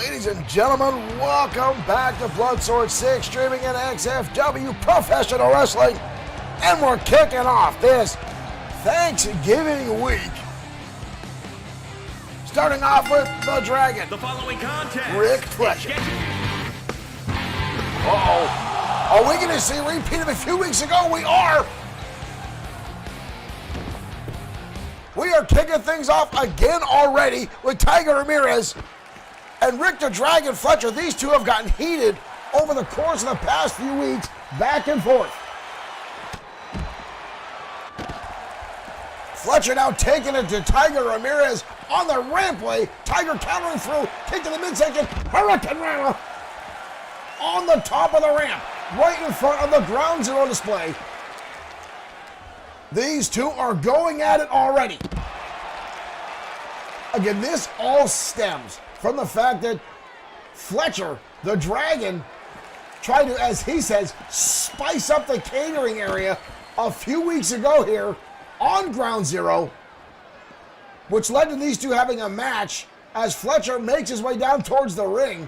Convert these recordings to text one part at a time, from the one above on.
Ladies and gentlemen, welcome back to Blood Sword 6, streaming in XFW Professional Wrestling. And we're kicking off this Thanksgiving week. Starting off with the Dragon. The following contest. Rick Fletcher. Uh-oh. Are we going to see a repeat of a few weeks ago? We are. We are kicking things off again already with Tiger Ramirez and Rick the Dragon Fletcher. These two have gotten heated over the course of the past few weeks, back and forth. Fletcher now taking it to Tiger Ramirez on the rampway. Tiger countering through, kick to the midsection, Hurricane Rama on the top of the ramp, right in front of the Ground Zero display. These two are going at it already. Again, this all stems from the fact that Fletcher, the Dragon, tried to, as he says, spice up the catering area a few weeks ago here on Ground Zero, which led to these two having a match as Fletcher makes his way down towards the ring.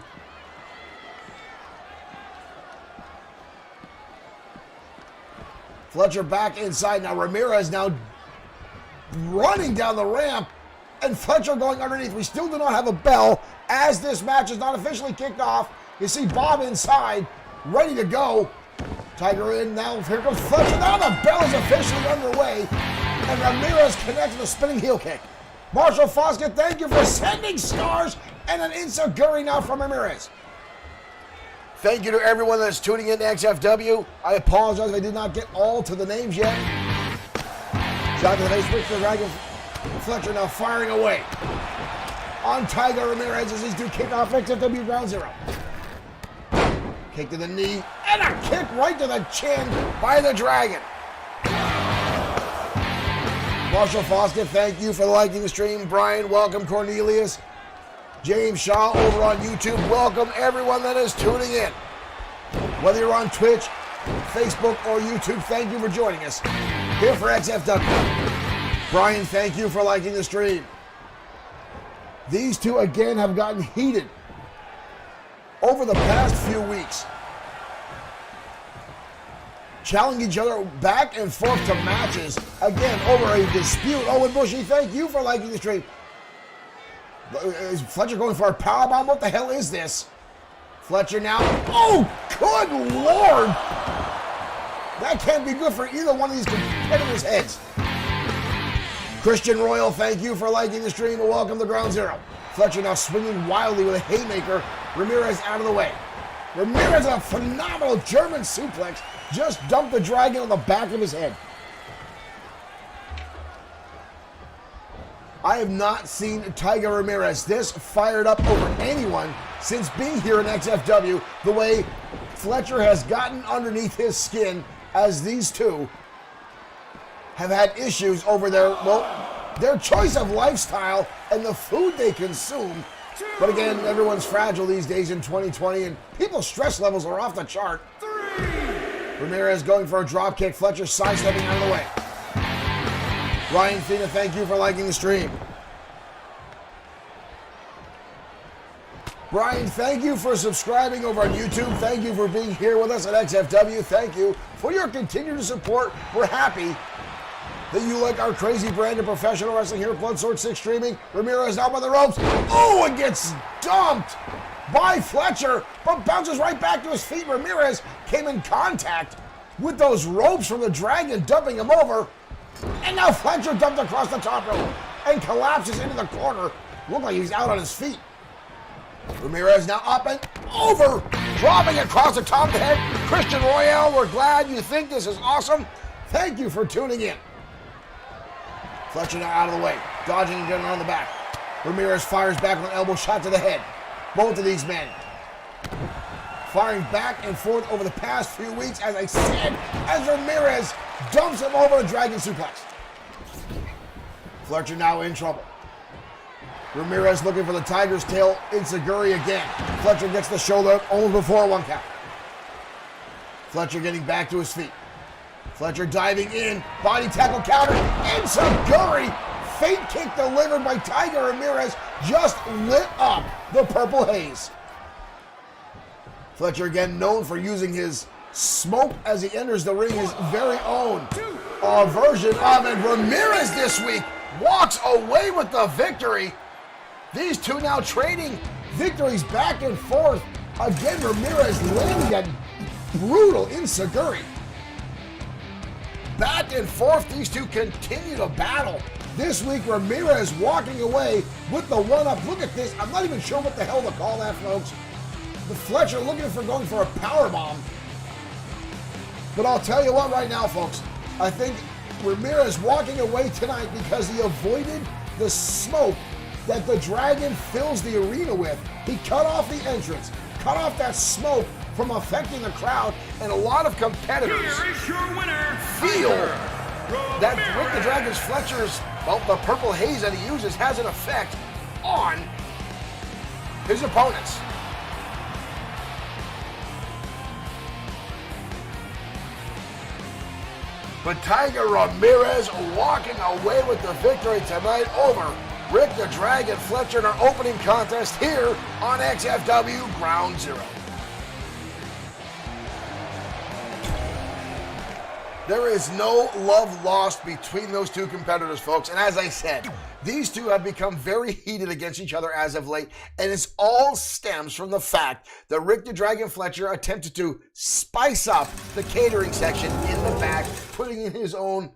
Fletcher back inside. Now Ramirez now running down the ramp, and Fletcher going underneath. We still do not have a bell as this match is not officially kicked off. You see Bob inside, ready to go. Tiger in now. Here comes Fletcher. Now the bell is officially underway, and Ramirez connects with a spinning heel kick. Marshall Foskett, thank you for sending stars, and an Insaguri now from Ramirez. Thank you to everyone that's tuning in to XFW. I apologize if I did not get all to the names yet. Shot to the face, Rick the Dragon Fletcher now firing away on Tiger Ramirez as these two kick off XFW Ground Zero. Kick to the knee, and a kick right to the chin by the Dragon. Marshall Foskett, thank you for liking the stream. Brian, welcome. Cornelius. James Shaw over on YouTube. Welcome everyone that is tuning in. Whether you're on Twitch, Facebook, or YouTube, thank you for joining us here for XFW. Brian, thank you for liking the stream. These two again have gotten heated over the past few weeks, challenging each other back and forth to matches, again over a dispute. Owen Bushy, thank you for liking the stream. Is Fletcher going for a powerbomb? What the hell is this? Fletcher now. Oh, good Lord! That can't be good for either one of these competitors' heads. Christian Royal, thank you for liking the stream and welcome to Ground Zero. Fletcher now swinging wildly with a haymaker. Ramirez out of the way. Ramirez, a phenomenal German suplex, just dumped the Dragon on the back of his head. I have not seen Tiger Ramirez this fired up over anyone since being here in XFW, the way Fletcher has gotten underneath his skin as these two have had issues over their choice of lifestyle and the food they consume. But again, everyone's fragile these days in 2020 and people's stress levels are off the chart. Ramirez going for a drop kick, Fletcher sidestepping out of the way. Ryan Fina, thank you for liking the stream. Brian, thank you for subscribing over on YouTube. Thank you for being here with us at XFW. Thank you for your continued support. We're happy that you like our crazy brand of professional wrestling here at Blood Sword 6 streaming. Ramirez out by the ropes. Oh, it gets dumped by Fletcher, but bounces right back to his feet. Ramirez came in contact with those ropes from the Dragon, dumping him over. And now Fletcher dumped across the top rope and collapses into the corner. Looked like he's out on his feet. Ramirez now up and over, dropping across the top of the head. Christian Royale, we're glad you think this is awesome. Thank you for tuning in. Fletcher now out of the way, dodging and getting on the back. Ramirez fires back with an elbow shot to the head. Both of these men firing back and forth over the past few weeks, as I said, as Ramirez dumps him over a Dragon suplex. Fletcher now in trouble. Ramirez looking for the Tiger's tail. Insaguri again. Fletcher gets the shoulder almost before one count. Fletcher getting back to his feet. Fletcher diving in. Body tackle counter. Insaguri feint kick delivered by Tiger Ramirez just lit up the Purple Haze. Fletcher, again known for using his smoke as he enters the ring, his very own version of it. Ramirez this week walks away with the victory. These two now trading victories back and forth. Again, Ramirez landing that brutal enziguri. Back and forth, these two continue to battle. This week, Ramirez walking away with the one-up. Look at this. I'm not even sure what the hell to call that, folks. The Fletcher looking for going for a powerbomb. But I'll tell you what right now, folks. I think Ramirez walking away tonight because he avoided the smoke that the Dragon fills the arena with. He cut off the entrance, cut off that smoke from affecting the crowd, and a lot of competitors feel that Rick the Dragon's Fletcher's, well, the purple haze that he uses has an effect on his opponents. But Tiger Ramirez walking away with the victory tonight over Rick the Dragon Fletcher in our opening contest here on XFW Ground Zero. There is no love lost between those two competitors, folks. And as I said, these two have become very heated against each other as of late. And it all stems from the fact that Rick the Dragon Fletcher attempted to spice up the catering section in the back, putting in his own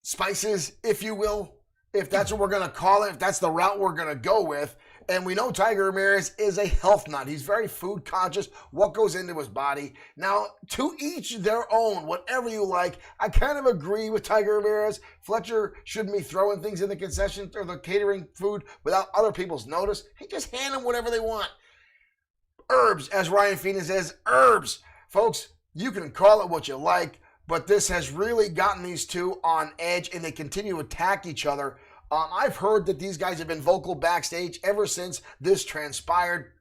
spices, if you will, if that's what we're going to call it, if that's the route we're going to go with. And we know Tiger Ramirez is a health nut. He's very food conscious, what goes into his body. Now, to each their own, whatever you like. I kind of agree with Tiger Ramirez. Fletcher shouldn't be throwing things in the concession or the catering food without other people's notice. Hey, just hand them whatever they want. Herbs, as Ryan Phoenix says, herbs. Folks, you can call it what you like, but this has really gotten these two on edge, and they continue to attack each other. I've heard that these guys have been vocal backstage ever since this transpired.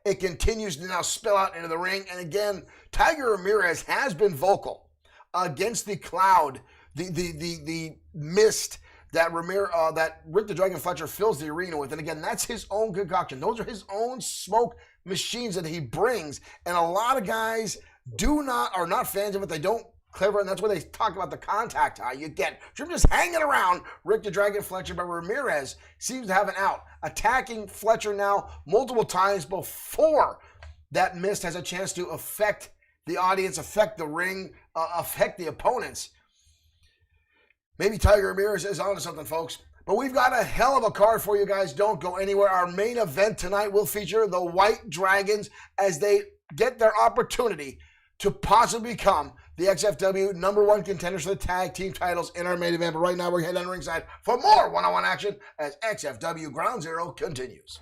It continues to now spill out into the ring. And again, Tiger Ramirez has been vocal against the cloud, the mist that that Rick the Dragon Fletcher fills the arena with. And again, that's his own concoction. Those are his own smoke machines that he brings. And a lot of guys are not fans of it. They don't clever, and that's where they talk about the contact high you get from just hanging around Rick the Dragon Fletcher. But Ramirez seems to have an out, attacking Fletcher now multiple times before that mist has a chance to affect the audience, affect the ring, affect the opponents. Maybe Tiger Ramirez is onto something, folks. But we've got a hell of a card for you guys. Don't go anywhere. Our main event tonight will feature the White Dragons as they get their opportunity to possibly become the XFW #1 contenders for the tag team titles in our main event. But right now, we're heading on ringside for more one-on-one action as XFW Ground Zero continues.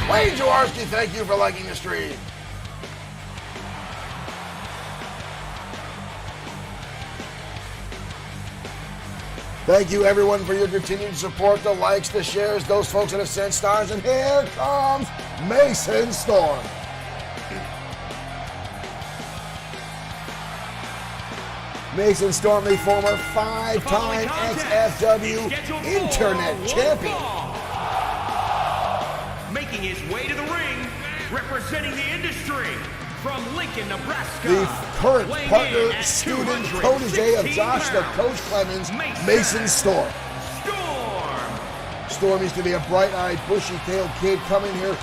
Wayne Jaworski, thank you for liking the stream. Thank you, everyone, for your continued support, the likes, the shares, those folks that have sent stars. And here comes Mason Storm. Mason Storm, the former 5-time XFW Internet Champion. Making his way to the ring, representing the industry from Lincoln, Nebraska. The current partner, student, protege of Josh the Coach Clemens, Mason Storm. Storm used to be a bright-eyed, bushy-tailed kid coming here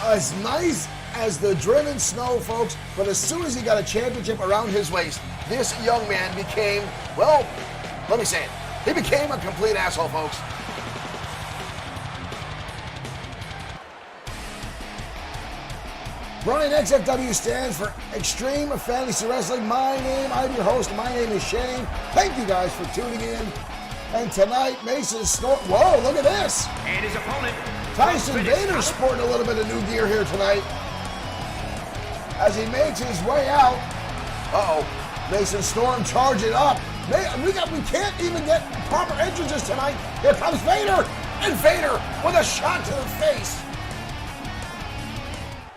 as nice as the driven snow, folks, but as soon as he got a championship around his waist, this young man became, well, let me say it, he became a complete asshole, folks. Brian, XFW stands for Extreme Fantasy Wrestling. I'm your host. My name is Shane. Thank you guys for tuning in. And tonight, Mason Storm. Whoa, look at this. And his opponent, Tyson Vader, sporting a little bit of new gear here tonight as he makes his way out. Mason Storm charging up. We can't even get proper entrances tonight. Here comes Vader, and Vader with a shot to the face.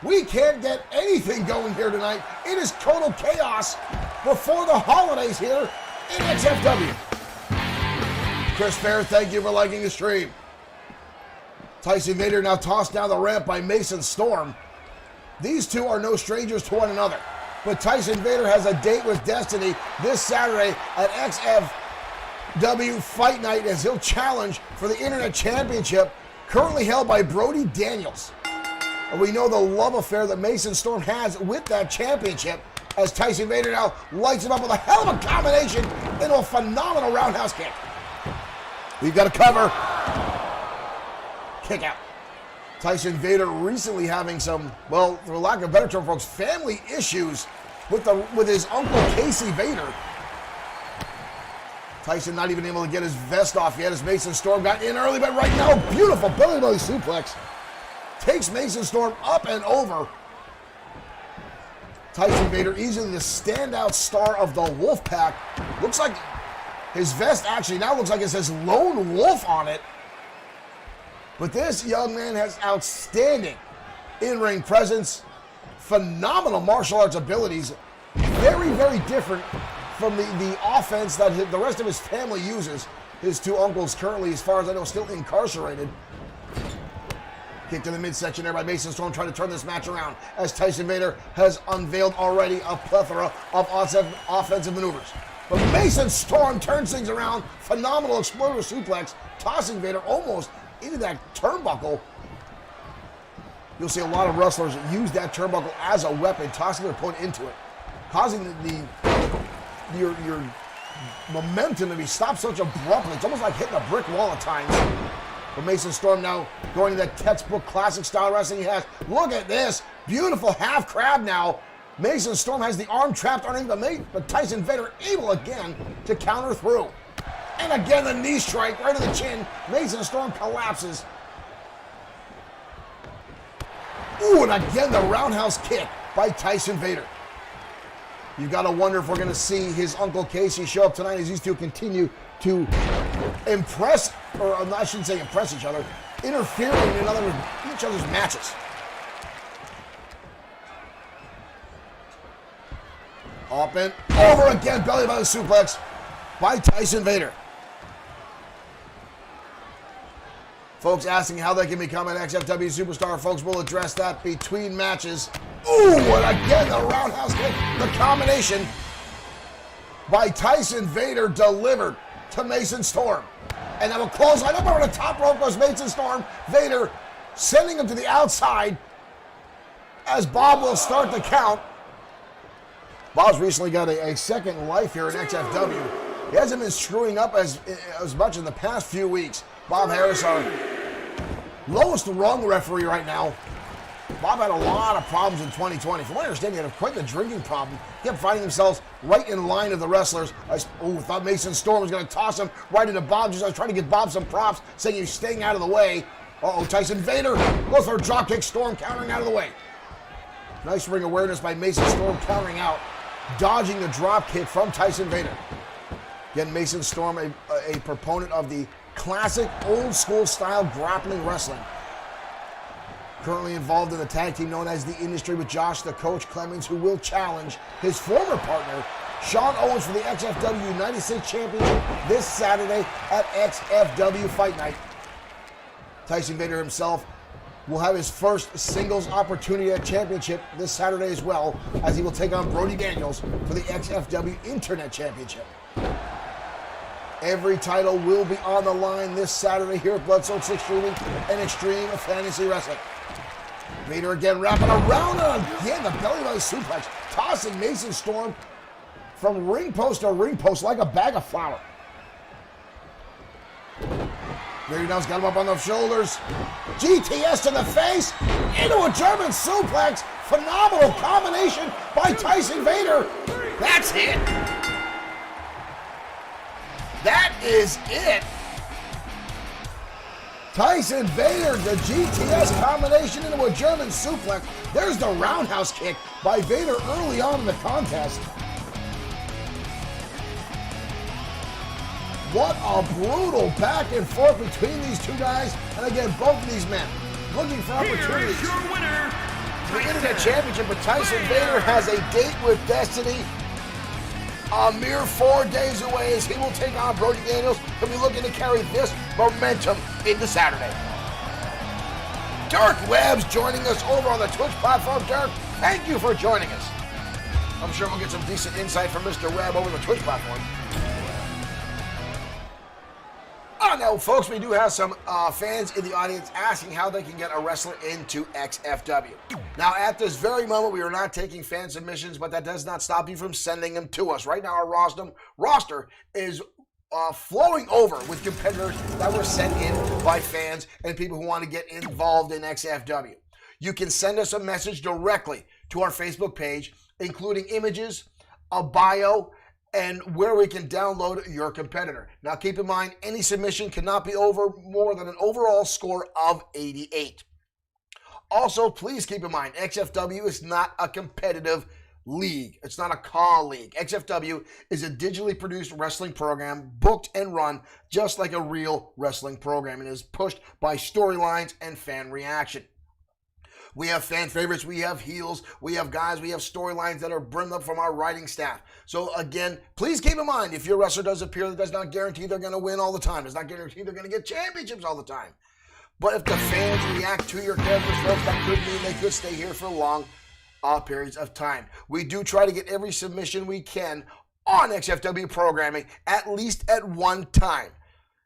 We can't get anything going here tonight. It is total chaos before the holidays here in XFW. Chris Fair, thank you for liking the stream. Tyson Vader now tossed down the ramp by Mason Storm. These two are no strangers to one another. But Tyson Vader has a date with Destiny this Saturday at XFW Fight Night as he'll challenge for the Internet Championship currently held by Brody Daniels. And we know the love affair that Mason Storm has with that championship as Tyson Vader now lights him up with a hell of a combination into a phenomenal roundhouse kick. We've got a cover. Kick out. Tyson Vader recently having some, well, for lack of a better term, folks, family issues with his uncle Casey Vader. Tyson not even able to get his vest off yet as Mason Storm got in early, but right now, beautiful belly suplex. Takes Mason Storm up and over. Tyson Vader, easily the standout star of the Wolfpack. Looks like his vest actually now looks like it says Lone Wolf on it. But this young man has outstanding in-ring presence, phenomenal martial arts abilities, very, very different from the offense that the rest of his family uses. His two uncles currently, as far as I know, still incarcerated. Kick to the midsection there by Mason Storm trying to turn this match around as Tyson Vader has unveiled already a plethora of offensive maneuvers. But Mason Storm turns things around, phenomenal exploder suplex, tossing Vader almost into that turnbuckle. You'll see a lot of wrestlers use that turnbuckle as a weapon, tossing their opponent into it, causing your momentum to be stopped so abruptly. It's almost like hitting a brick wall at times. But Mason Storm now going to that textbook classic style wrestling he has. Look at this. Beautiful half crab now. Mason Storm has the arm trapped underneath the mate, but Tyson Vader able again to counter through. And again, the knee strike right to the chin. Mason Storm collapses. Ooh, and again, the roundhouse kick by Tyson Vader. You've got to wonder if we're going to see his Uncle Casey show up tonight as these two continue to impress, or I shouldn't say impress each other, interfering in each other's matches. Up and over again, belly button suplex by Tyson Vader. Folks asking how they can become an XFW superstar. Folks, will address that between matches. Ooh, and again, the roundhouse kick, the combination by Tyson Vader delivered to Mason Storm. And now a clothesline up over the top rope goes Mason Storm. Vader sending him to the outside as Bob will start the count. Bob's recently got a second life here in XFW. He hasn't been screwing up as much in the past few weeks. Bob Harris, our lowest rung referee right now. Bob had a lot of problems in 2020. From what I understand, he had quite the drinking problem. He kept finding himself right in line of the wrestlers. I thought Mason Storm was going to toss him right into Bob. I was trying to get Bob some props, saying he's staying out of the way. Uh-oh, Tyson Vader goes for a dropkick. Storm countering out of the way. Nice ring awareness by Mason Storm countering out, dodging the dropkick from Tyson Vader. Again, Mason Storm, a proponent of the classic old school style grappling wrestling. Currently involved in the tag team known as The Industry with Josh the Coach Clemens, who will challenge his former partner Sean Owens for the XFW United States Championship this Saturday at XFW Fight Night. Tyson Vader himself will have his first singles opportunity at championship this Saturday as well, as he will take on Brody Daniels for the XFW Internet Championship. Every title will be on the line this Saturday here at Blood Soul 6 Streaming and Extreme Fantasy Wrestling. Vader again wrapping around and again the belly button suplex, tossing Mason Storm from ring post to ring post like a bag of flour. Vader now's got him up on the shoulders. GTS to the face, into a German suplex. Phenomenal combination by Tyson Vader. That's it. That is it. Tyson Vader, the GTS combination into a German suplex. There's the roundhouse kick by Vader early on in the contest. What a brutal back and forth between these two guys. And again, both of these men looking for opportunities. Here is your winner, the Internet Championship, but Tyson Vader has a date with Destiny a mere 4 days away as he will take on Brody Daniels. He'll be looking to carry this momentum into Saturday. Dirk Webb's joining us over on the Twitch platform. Dirk, thank you for joining us. I'm sure we'll get some decent insight from Mr. Webb over the Twitch platform. Now, folks, we do have some fans in the audience asking how they can get a wrestler into XFW. Now, at this very moment, we are not taking fan submissions, but that does not stop you from sending them to us. Right now, our roster is flowing over with competitors that were sent in by fans and people who want to get involved in XFW. You can send us a message directly to our Facebook page, including images, a bio, and where we can download your competitor. Now, keep in mind, any submission cannot be over more than an overall score of 88. Also, please keep in mind, XFW is not a competitive league. It's not a call league. XFW is a digitally produced wrestling program, booked and run just like a real wrestling program, and is pushed by storylines and fan reaction. We have fan favorites, we have heels, we have guys, we have storylines that are brimmed up from our writing staff. So again, please keep in mind, if your wrestler does appear, that does not guarantee they're going to win all the time. Does not guarantee they're going to get championships all the time. But if the fans react to your characters, folks, that could mean they could stay here for long periods of time. We do try to get every submission we can on XFW programming, at least at one time.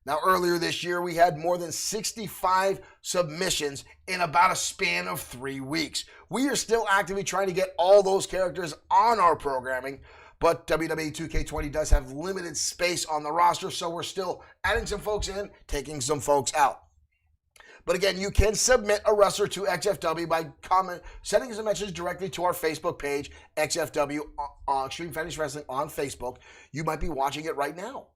Now, earlier this year, we had more than 65 submissions in about a span of 3 weeks. We are still actively trying to get all those characters on our programming, but WWE 2K20 does have limited space on the roster, so we're still adding some folks in, taking some folks out. But again, you can submit a wrestler to XFW by sending us a message directly to our Facebook page, XFW Extreme Fetish Wrestling on Facebook. You might be watching it right now.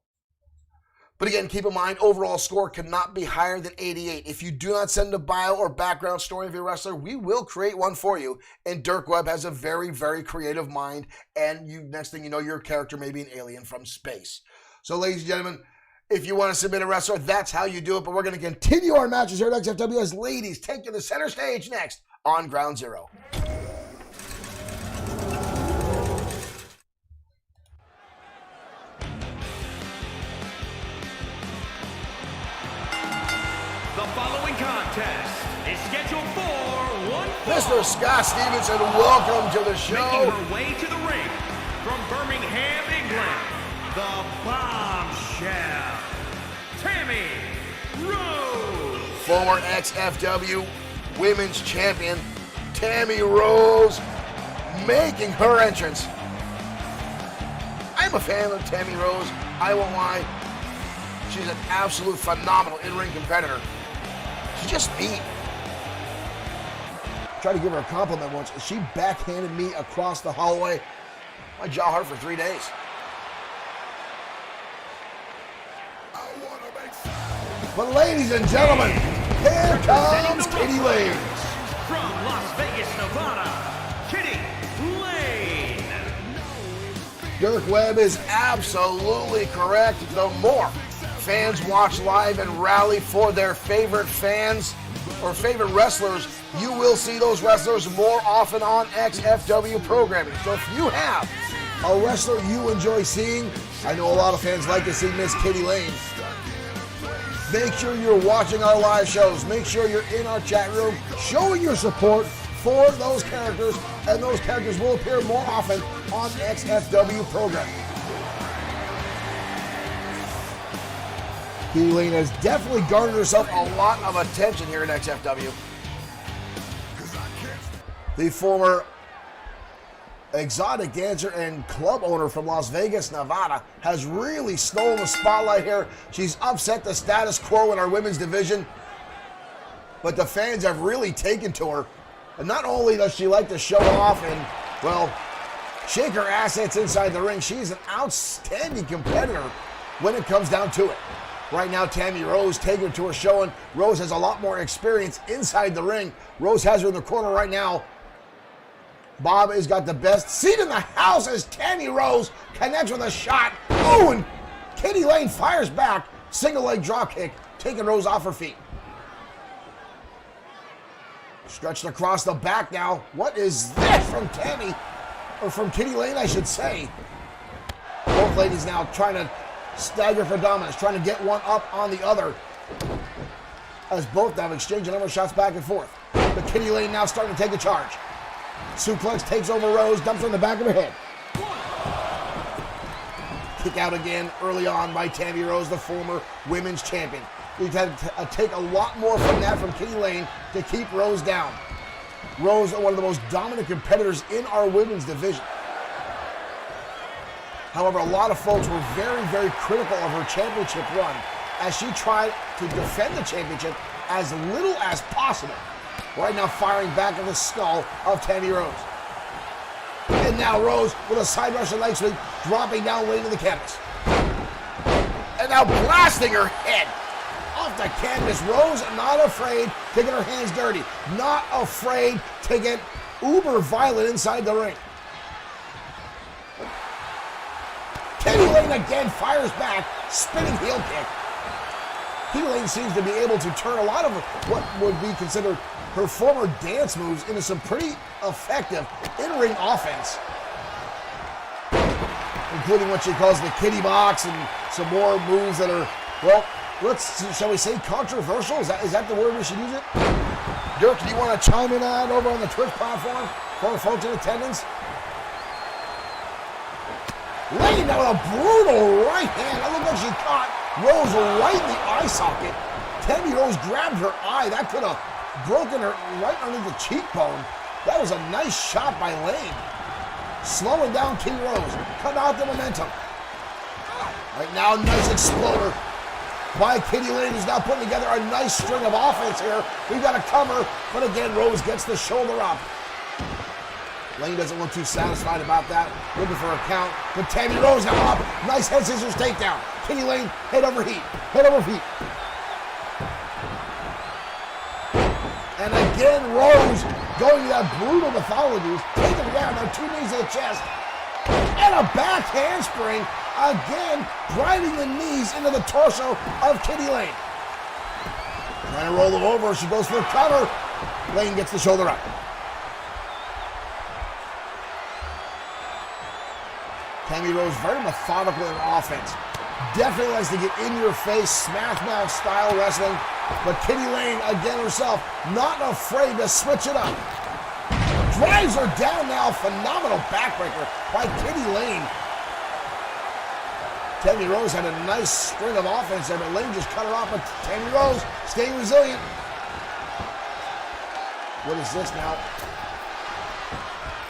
But again, keep in mind, overall score cannot be higher than 88. If you do not send a bio or background story of your wrestler, we will create one for you. And Dirk Webb has a very, very creative mind. And next thing you know, your character may be an alien from space. So, ladies and gentlemen, if you want to submit a wrestler, that's how you do it. But we're going to continue our matches here at XFW as ladies take to the center stage next on Ground Zero. The following contest is scheduled for one fall. Mr. Scott Stevenson, welcome to the show. Making her way to the ring from Birmingham, England, the Bombshell, Tammy Rose. Former XFW Women's Champion, Tammy Rose, making her entrance. I'm a fan of Tammy Rose. I won't lie. She's an absolute phenomenal in-ring competitor. She's just me. Tried to give her a compliment once. She backhanded me across the hallway. My jaw hurt for 3 days. But ladies and gentlemen, here comes Kitty Lane. From Las Vegas, Nevada, Kitty Lane. Dirk Webb is absolutely correct. The more fans watch live and rally for their favorite fans or favorite wrestlers, you will see those wrestlers more often on XFW programming. So if you have a wrestler you enjoy seeing, I know a lot of fans like to see Miss Kitty Lane, make sure you're watching our live shows. Make sure you're in our chat room showing your support for those characters, and those characters will appear more often on XFW programming. Kitty Lane has definitely garnered herself a lot of attention here at XFW. The former exotic dancer and club owner from Las Vegas, Nevada, has really stolen the spotlight here. She's upset the status quo in our women's division, but the fans have really taken to her. And not only does she like to show off and, well, shake her assets inside the ring, she's an outstanding competitor when it comes down to it. Right now, Tammy Rose taking her to her show, and Rose has a lot more experience inside the ring. Rose has her in the corner right now. Bob has got the best seat in the house as Tammy Rose connects with a shot. Oh, and Kitty Lane fires back. Single leg drop kick, taking Rose off her feet. Stretched across the back now. What is this from Tammy? Or from Kitty Lane, I should say. Both ladies now trying to stagger for dominance, trying to get one up on the other. As both now exchange a number of shots back and forth. But Kitty Lane now starting to take a charge. Suplex takes over Rose, dumps her in the back of her head. Kick out again early on by Tammy Rose, the former women's champion. We've had to take a lot more from that from Kitty Lane to keep Rose down. Rose, one of the most dominant competitors in our women's division. However, a lot of folks were very, very critical of her championship run as she tried to defend the championship as little as possible. Right now firing back at the skull of Tammy Rose. And now Rose with a side rush and leg sweep, dropping down late to the canvas. And now blasting her head off the canvas. Rose not afraid to get her hands dirty. Not afraid to get uber violent inside the ring. Kitty Lane again fires back, spinning heel kick. Kitty Lane seems to be able to turn a lot of what would be considered her former dance moves into some pretty effective in-ring offense, including what she calls the kitty box and some more moves that are, well, shall we say controversial? Is that the word we should use it? Dirk, do you want to chime in on over on the Twitch platform for folks in attendance? Laying down a brutal right hand. It looked like she caught Rose right in the eye socket. Tammy Rose grabbed her eye. That could have broken her right underneath the cheekbone. That was a nice shot by Lane. Slowing down Kitty Rose. Cut out the momentum. Right now, nice exploder by Kitty Lane, who's now putting together a nice string of offense here. We've got a cover, but again, Rose gets the shoulder up. Lane doesn't look too satisfied about that. Looking for a count. But Tammy Rose now up. Nice head scissors takedown. Kitty Lane, head over heat. Head over feet. And again, Rose going to that brutal mythology. Taking it down. Now 2 knees to the chest. And a back handspring. Again, driving the knees into the torso of Kitty Lane. Trying to roll her over. She goes for the cover. Lane gets the shoulder up. Tammy Rose, very methodical in offense. Definitely likes to get in your face, smash mouth style wrestling. But Kitty Lane, again herself, not afraid to switch it up. Drives her down now. Phenomenal backbreaker by Kitty Lane. Tammy Rose had a nice string of offense there, but Lane just cut her off. But Tammy Rose staying resilient. What is this now?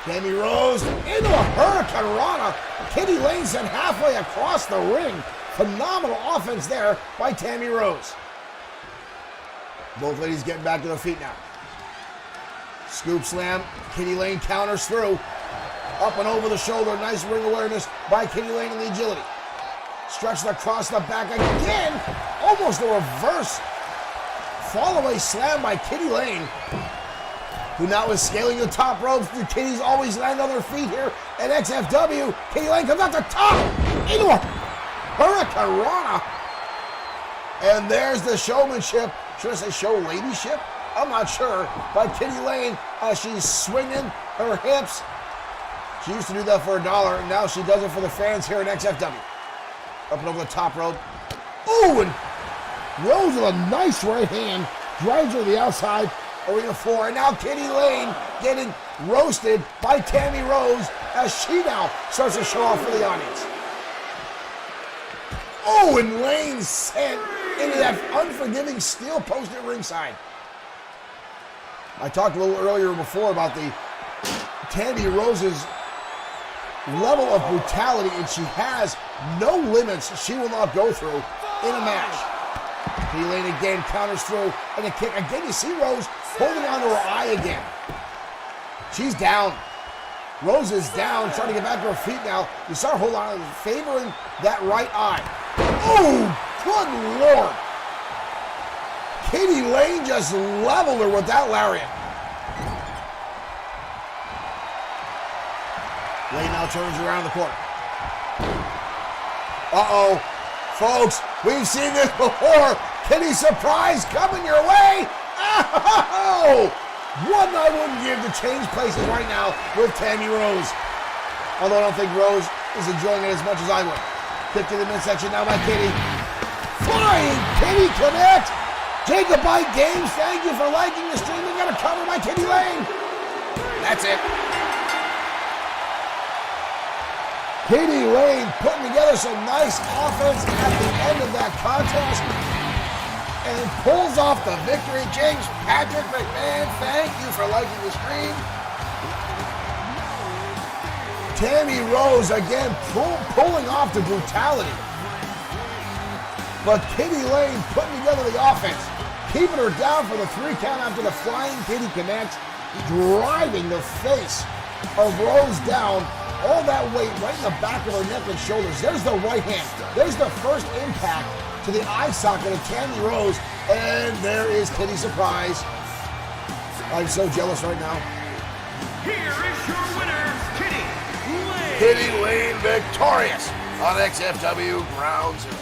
Tammy Rose into a Hurricane Rana. Kitty Lane sent halfway across the ring. Phenomenal offense there by Tammy Rose. Both ladies getting back to their feet now. Scoop slam. Kitty Lane counters through. Up and over the shoulder. Nice ring awareness by Kitty Lane and the agility. Stretched across the back again. Almost a reverse fall away slam by Kitty Lane, who now is scaling the top ropes. The Kitties always land on their feet here at XFW. Kitty Lane comes out the top into a Hurricane Rana. And there's the showmanship. Should I say show ladyship? I'm not sure. By Kitty Lane as she's swinging her hips. She used to do that for $1, and now she does it for the fans here at XFW. Up and over the top rope. Ooh, and Rose with a nice right hand. Drives her to the outside. Arena floor, and now Kitty Lane getting roasted by Tammy Rose as she now starts to show off for the audience. Oh, and Lane sent into that unforgiving steel post at ringside. I talked a little earlier before about the Tammy Rose's level of brutality, and she has no limits she will not go through in a match. Kitty Lane again counters through, and a kick. Again, you see Rose holding on to her eye again. She's down. Rose is down, trying to get back to her feet now. You saw her hold on, favoring that right eye. Oh, good Lord. Kitty Lane just leveled her with that lariat. Lane now turns around the corner. Uh-oh. Folks, we've seen this before. Kitty surprise coming your way. Oh! One I wouldn't give to change places right now with Tammy Rose. Although I don't think Rose is enjoying it as much as I would. Kick to the midsection now by Kitty. Flying Kitty connect. Jacobite Games, thank you for liking the stream. We got a cover by Kitty Lane. That's it. Kitty Lane putting together some nice offense at the end of that contest and pulls off the victory. James Patrick McMahon, thank you for liking the stream. Tammy Rose again pulling off the brutality. But Kitty Lane putting together the offense, keeping her down for the 3 count after the flying Kitty connects, driving the face of Rose down. All that weight right in the back of her neck and shoulders. There's the right hand. There's the first impact to the eye socket of Tammy Rose. And there is Kitty Surprise. I'm so jealous right now. Here is your winner, Kitty Lane. Kitty Lane victorious on XFW Ground Zero.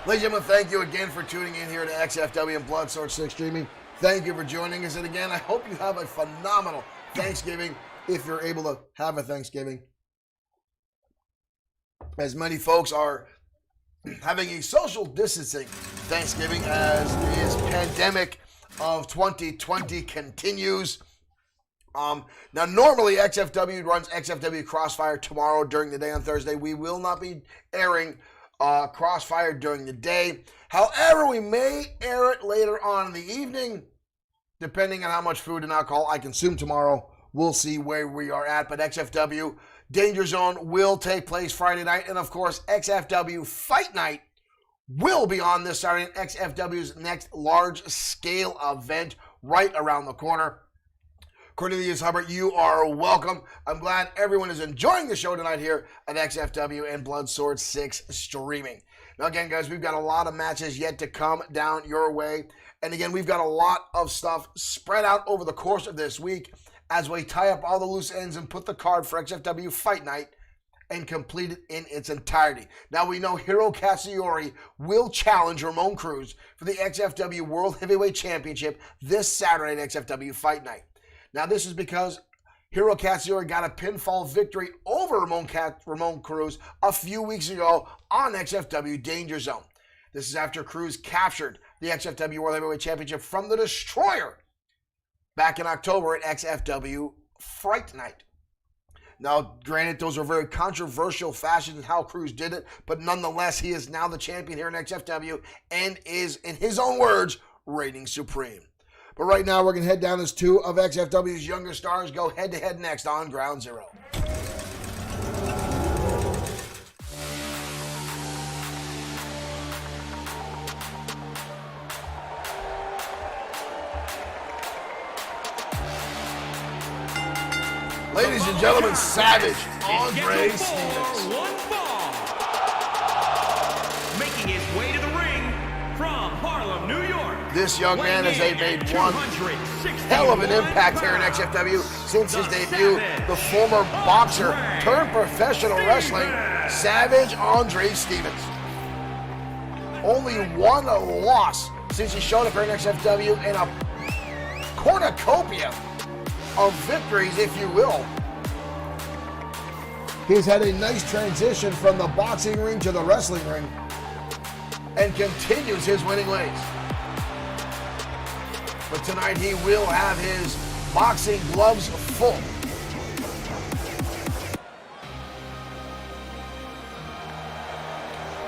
Ladies and gentlemen, thank you again for tuning in here to XFW and Bloodsport 6 Streaming. Thank you for joining us. And again, I hope you have a phenomenal Thanksgiving if you're able to have a Thanksgiving. As many folks are having a social distancing Thanksgiving as this pandemic of 2020 continues. Now, normally XFW runs XFW Crossfire tomorrow during the day on Thursday. We will not be airing Crossfire during the day. However, we may air it later on in the evening, depending on how much food and alcohol I consume tomorrow. We'll see where we are at. But XFW Danger Zone will take place Friday night. And of course, XFW Fight Night will be on this Saturday. XFW's next large-scale event right around the corner. Cornelius Hubbard, you are welcome. I'm glad everyone is enjoying the show tonight here at XFW and Bloodsport 6 Streaming. Now again, guys, we've got a lot of matches yet to come down your way. And again, we've got a lot of stuff spread out over the course of this week as we tie up all the loose ends and put the card for XFW Fight Night and complete it in its entirety. Now we know Hiro Katsuyori will challenge Ramon Cruz for the XFW World Heavyweight Championship this Saturday at XFW Fight Night. Now, this is because Hiro Katsuyori got a pinfall victory over Ramon Cruz a few weeks ago on XFW Danger Zone. This is after Cruz captured the XFW World Heavyweight Championship from the Destroyer back in October at XFW Fright Night. Now, granted, those are very controversial fashions in how Cruz did it, but nonetheless, he is now the champion here in XFW and is, in his own words, reigning supreme. But right now, we're going to head down as 2 of XFW's younger stars go head-to-head next on Ground Zero. Ladies and gentlemen, Savage Andre Stevens. Making his way to the ring from Harlem, New York. This young man has made one hell of an impact here in XFW since his debut. The former boxer turned professional wrestling, Savage Andre Stevens. Only one loss since he showed up here in XFW and a cornucopia of victories, if you will. He's had a nice transition from the boxing ring to the wrestling ring and continues his winning ways. But tonight he will have his boxing gloves full.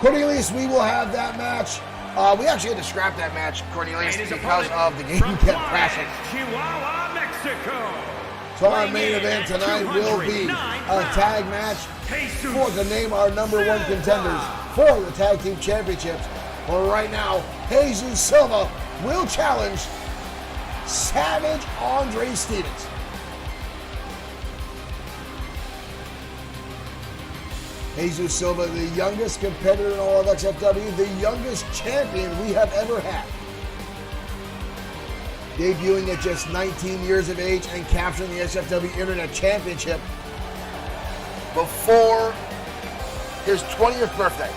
Cornelius, we will have that match. We actually had to scrap that match, Cornelius, because of the game kept crashing. Chihuahua, Mexico. So our main event tonight will be a tag match for to name our #1 contenders for the Tag Team Championships. But right now, Jesus Silva will challenge Savage Andre Stevens. Jesus Silva, the youngest competitor in all of XFW, the youngest champion we have ever had. debuting at just 19 years of age and capturing the XFW Internet Championship before his 20th birthday.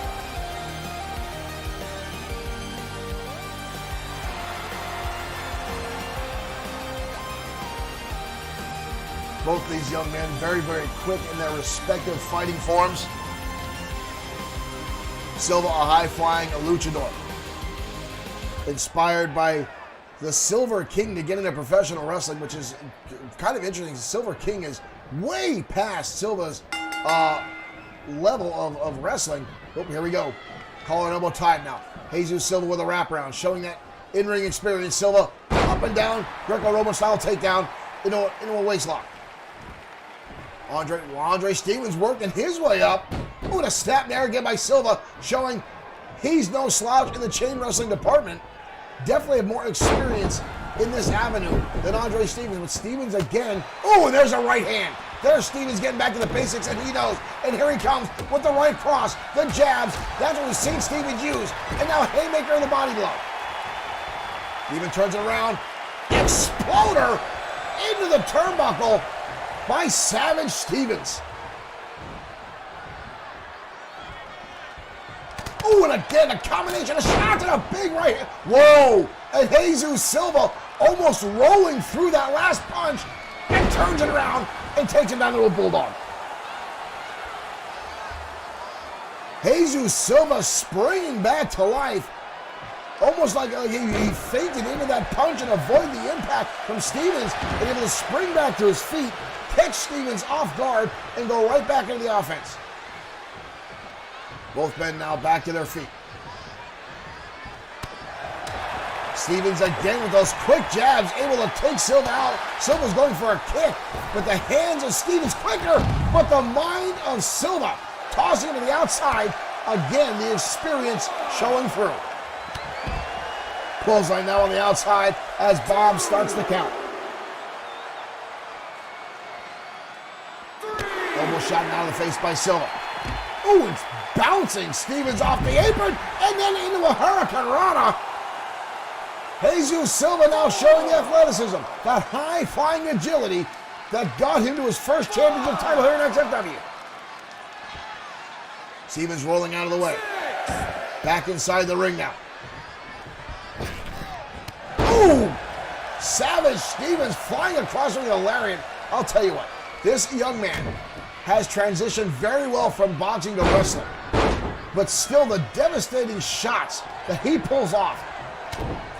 Both these young men very, very quick in their respective fighting forms. Silva, a high-flying luchador. Inspired by the Silver King to get into professional wrestling, which is kind of interesting. Silver King is way past Silva's level of wrestling. Oh, here we go. Collar and elbow tied now. Jesus Silva with a wraparound, showing that in-ring experience. Silva up and down, Greco-Roman style takedown into a waist lock. Andre Stevens working his way up. Ooh, and a snap there again by Silva, showing he's no slouch in the chain wrestling department. Definitely have more experience in this avenue than Andre Stevens. But Stevens again. Ooh, and there's a right hand. There's Stevens getting back to the basics, and he knows. And here he comes with the right cross, the jabs. That's what we've seen Stevens use. And now haymaker and the body blow. Stevens turns it around. Exploder into the turnbuckle by Savage Stevens. Ooh, and again, a combination of shots and a big right hand. Whoa! And Jesus Silva almost rolling through that last punch and turns it around and takes him down to a bulldog. Jesus Silva springing back to life. Almost like he fainted into that punch and avoided the impact from Stevens and able to spring back to his feet, catch Stevens off guard, and go right back into the offense. Both men now back to their feet. Stevens again with those quick jabs, able to take Silva out. Silva's going for a kick, but the hands of Stevens quicker, but the mind of Silva tossing him to the outside. Again, the experience showing through. Clothesline now on the outside as Bob starts the count. Elbow shot out of the face by Silva. Ooh, it's bouncing Stevens off the apron and then into a Hurricane Rana. Jesus Silva now showing the athleticism, that high-flying agility that got him to his first championship title here in XFW. Stevens rolling out of the way. Back inside the ring now. Ooh! Savage Stevens flying across with a lariat. I'll tell you what, this young man has transitioned very well from boxing to wrestling. But still the devastating shots that he pulls off.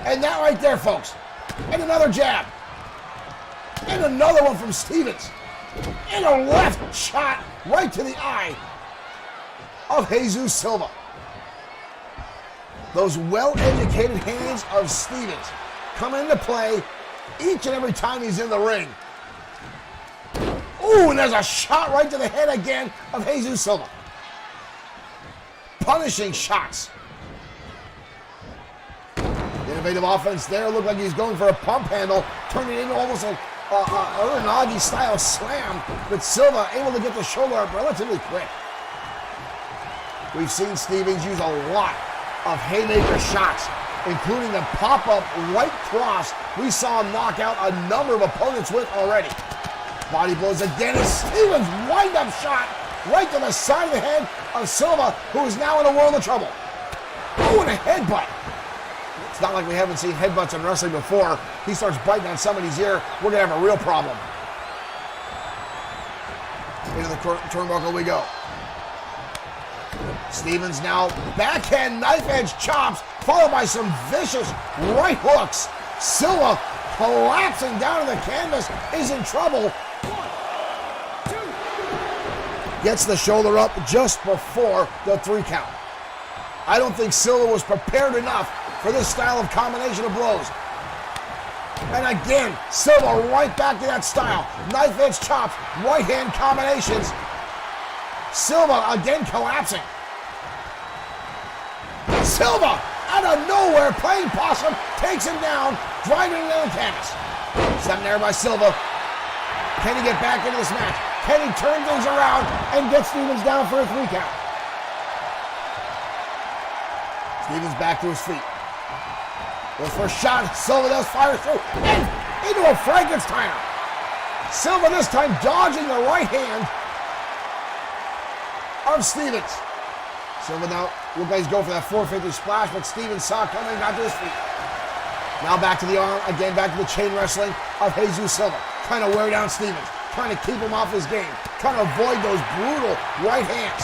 And that right there, folks. And another jab. And another one from Stevens. And a left shot right to the eye of Jesus Silva. Those well-educated hands of Stevens come into play each and every time he's in the ring. Ooh, and there's a shot right to the head again of Jesus Silva. Punishing shots. Innovative offense there. Looked like he's going for a pump handle, turning it into almost a Uranagi style slam, but Silva able to get the shoulder up relatively quick. We've seen Stevens use a lot of haymaker shots, including the pop-up right cross we saw him knock out a number of opponents with already. Body blows again, and Stevens' wind-up shot right to the side of the head of Silva, who is now in a world of trouble. Oh, and a headbutt. It's not like we haven't seen headbutts in wrestling before. He starts biting on somebody's ear, we're going to have a real problem. Into the turnbuckle we go. Stevens now backhand knife edge chops, followed by some vicious right hooks. Silva collapsing down to the canvas, is in trouble. 1, 2. Gets the shoulder up just before the 3 count. I don't think Silva was prepared enough for this style of combination of blows. And again, Silva right back to that style. Knife edge chops, right hand combinations. Silva again collapsing. Silva out of nowhere playing possum, takes him down, driving him into the canvas. Stepping there by Silva. Can he get back into this match? Can he turn things around and get Stevens down for a 3 count? Stevens back to his feet. Goes for a shot. Silva does fire through. And into a Frankensteiner. Silva this time dodging the right hand of Stevens. Silva now look like he's going for that 450 splash, but Stevens saw it coming, got to his feet. Now back to the arm, again back to the chain wrestling of Jesus Silva. Trying to wear down Stevens, trying to keep him off his game, trying to avoid those brutal right hands.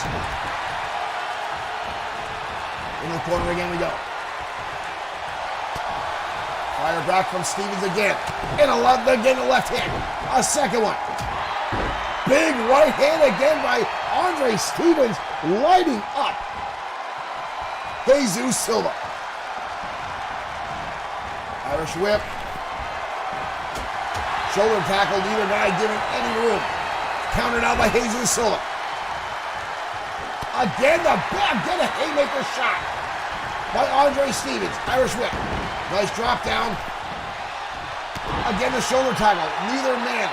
In the corner again we go. Fire back from Stevens again. Again the left hand. A second one. Big right hand again by Andre Stevens, lighting up Jesus Silva. Irish whip. Shoulder tackle, neither guy giving any room. Countered out by Jesus Silva. Again the a haymaker shot by Andre Stevens. Irish whip. Nice drop down. Again the shoulder tackle. Neither man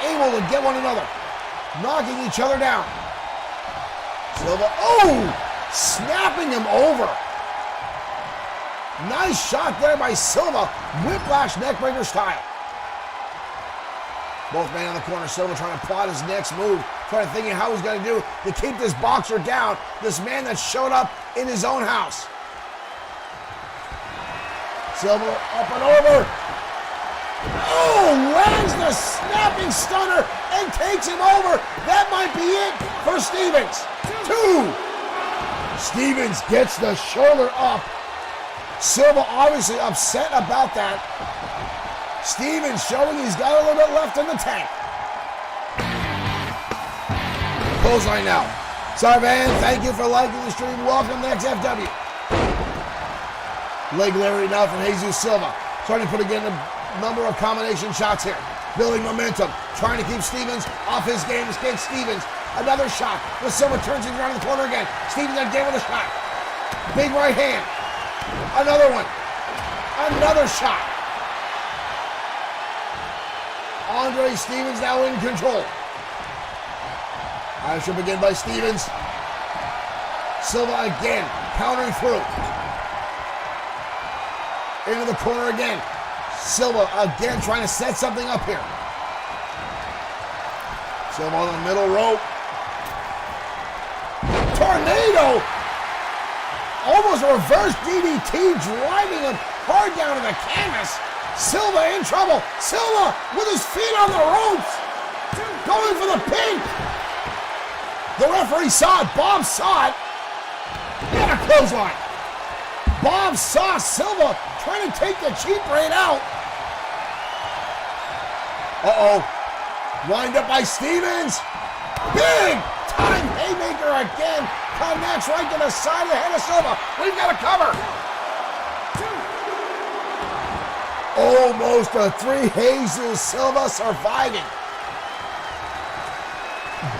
able to get one another. Knocking each other down. Silva, snapping him over. Nice shot there by Silva. Whiplash neckbreaker style. Both men in the corner. Silva trying to plot his next move. Trying to think how he's going to do to keep this boxer down. This man that showed up in his own house. Silva up and over. Lands the snapping stunner and takes him over. That might be it for Stevens. 2. Stevens gets the shoulder up. Silva obviously upset about that. Stevens showing he's got a little bit left in the tank. Clothesline now. Sorry, man. Thank you for liking the stream. Welcome to XFW. Leg Larry now from Jesus Silva. Trying to put again a number of combination shots here. Building momentum. Trying to keep Stevens off his game. Escape Stevens. Another shot. The Silva turns it around the corner again. Stevens again with a shot. Big right hand. Another one. Another shot. Andre Stevens now in control. Irish whip again by Stevens. Silva again countering through. Into the corner again. Silva again trying to set something up here. Silva on the middle rope. Tornado! Almost a reverse DDT, driving him hard down to the canvas. Silva in trouble. Silva with his feet on the ropes. Going for the pin. The referee saw it. Bob saw it. And a clothesline. Bob saw Silva trying to take the cheap rate out. Wind up by Stevens. Big time haymaker again. Connects right to the side of the head of Silva. We've got a cover. Almost a 3. Jesus Silva surviving.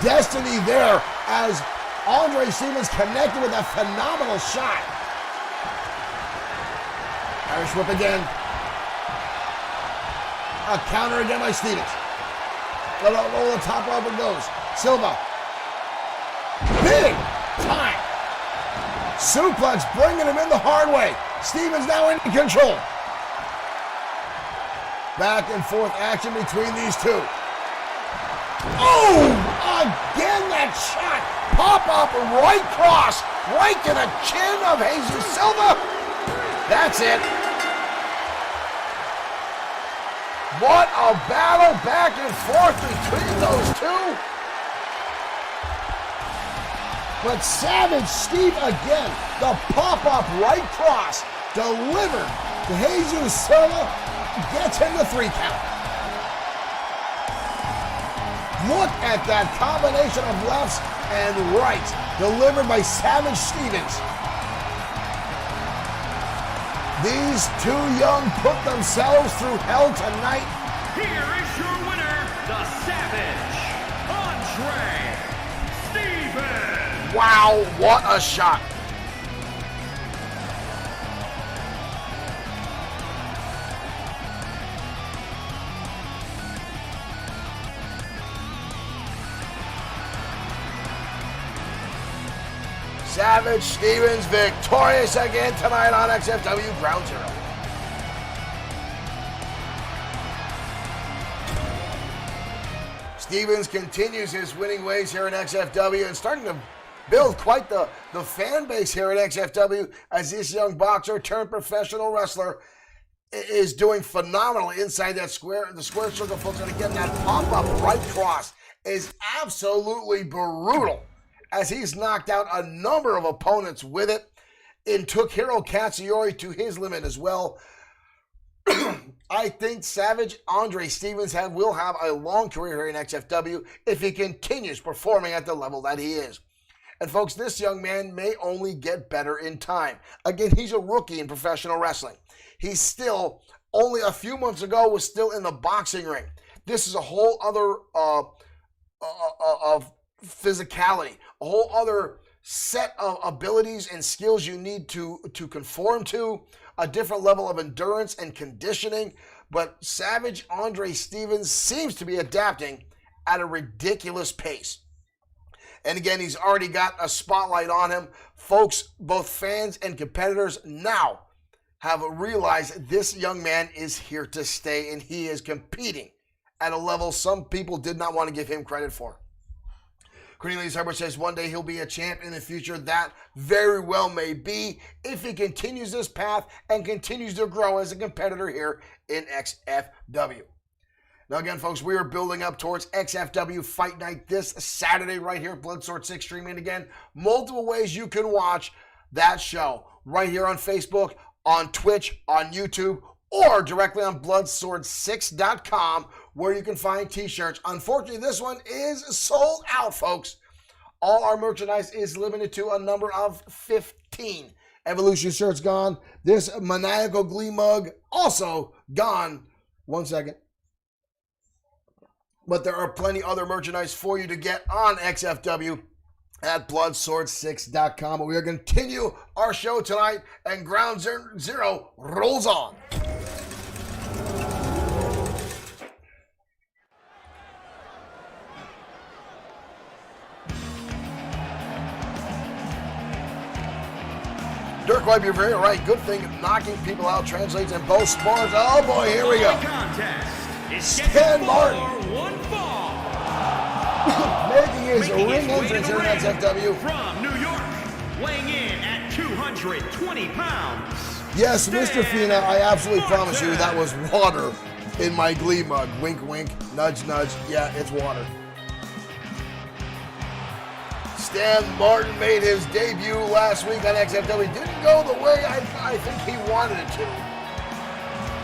Destiny there as Andre Stevens connected with a phenomenal shot. Irish whip again. A counter again by Stevens. Over the top rope it goes. Silva. Big time. Suplex bringing him in the hard way. Stevens now in control. Back and forth action between these two. Again that shot. Pop up right cross. Right to the chin of Jesus Silva. That's it. What a battle back and forth between those two. But Savage Steve again, the pop-up right cross delivered to Jesus Silva, gets him the 3 count. Look at that combination of lefts and rights delivered by Savage Stevens. These two young put themselves through hell tonight. Here is your winner, the Savage, Andre Stevens. Wow, what a shot. Savage Stevens victorious again tonight on XFW Ground Zero. Stevens continues his winning ways here in XFW and starting to build quite the fan base here at XFW as this young boxer turned professional wrestler is doing phenomenal inside the square circle, folks. And again, that pop-up right cross is absolutely brutal as he's knocked out a number of opponents with it and took Hiro Katsuyori to his limit as well. I think Savage Andre Stevens will have a long career here in XFW if he continues performing at the level that he is. And folks, this young man may only get better in time. Again, he's a rookie in professional wrestling. He's still, only a few months ago, was still in the boxing ring. This is a whole other of physicality, a whole other set of abilities and skills you need to conform to, a different level of endurance and conditioning. But Savage Andre Stevens seems to be adapting at a ridiculous pace. And again, he's already got a spotlight on him. Folks, both fans and competitors now have realized this young man is here to stay, and he is competing at a level some people did not want to give him credit for. Cornelius Herbert says one day he'll be a champ in the future. That very well may be if he continues this path and continues to grow as a competitor here in XFW. Now again, folks, we are building up towards XFW Fight Night this Saturday right here at Bloodsport 6 streaming. Again, multiple ways you can watch that show right here on Facebook, on Twitch, on YouTube, or directly on Bloodsword6.com, where you can find t-shirts. Unfortunately, this one is sold out, folks. All our merchandise is limited to a number of 15. Evolution shirt's gone. This Maniacal Glee mug also gone. 1 second. But there are plenty other merchandise for you to get on XFW at Bloodsword6.com. We are going to continue our show tonight, and Ground Zero rolls on. Dirk White, you're very right. Good thing knocking people out translates in both sports. Oh boy, here we go. Stan Martin making his ring entrance here in XFW. From New York, weighing in at 220 pounds. Yes, Mr. Fina, I absolutely promise you that was water in my Glee mug. Wink, wink, nudge, nudge. Yeah, it's water. Stan Martin made his debut last week on XFW. Didn't go the way I think he wanted it to.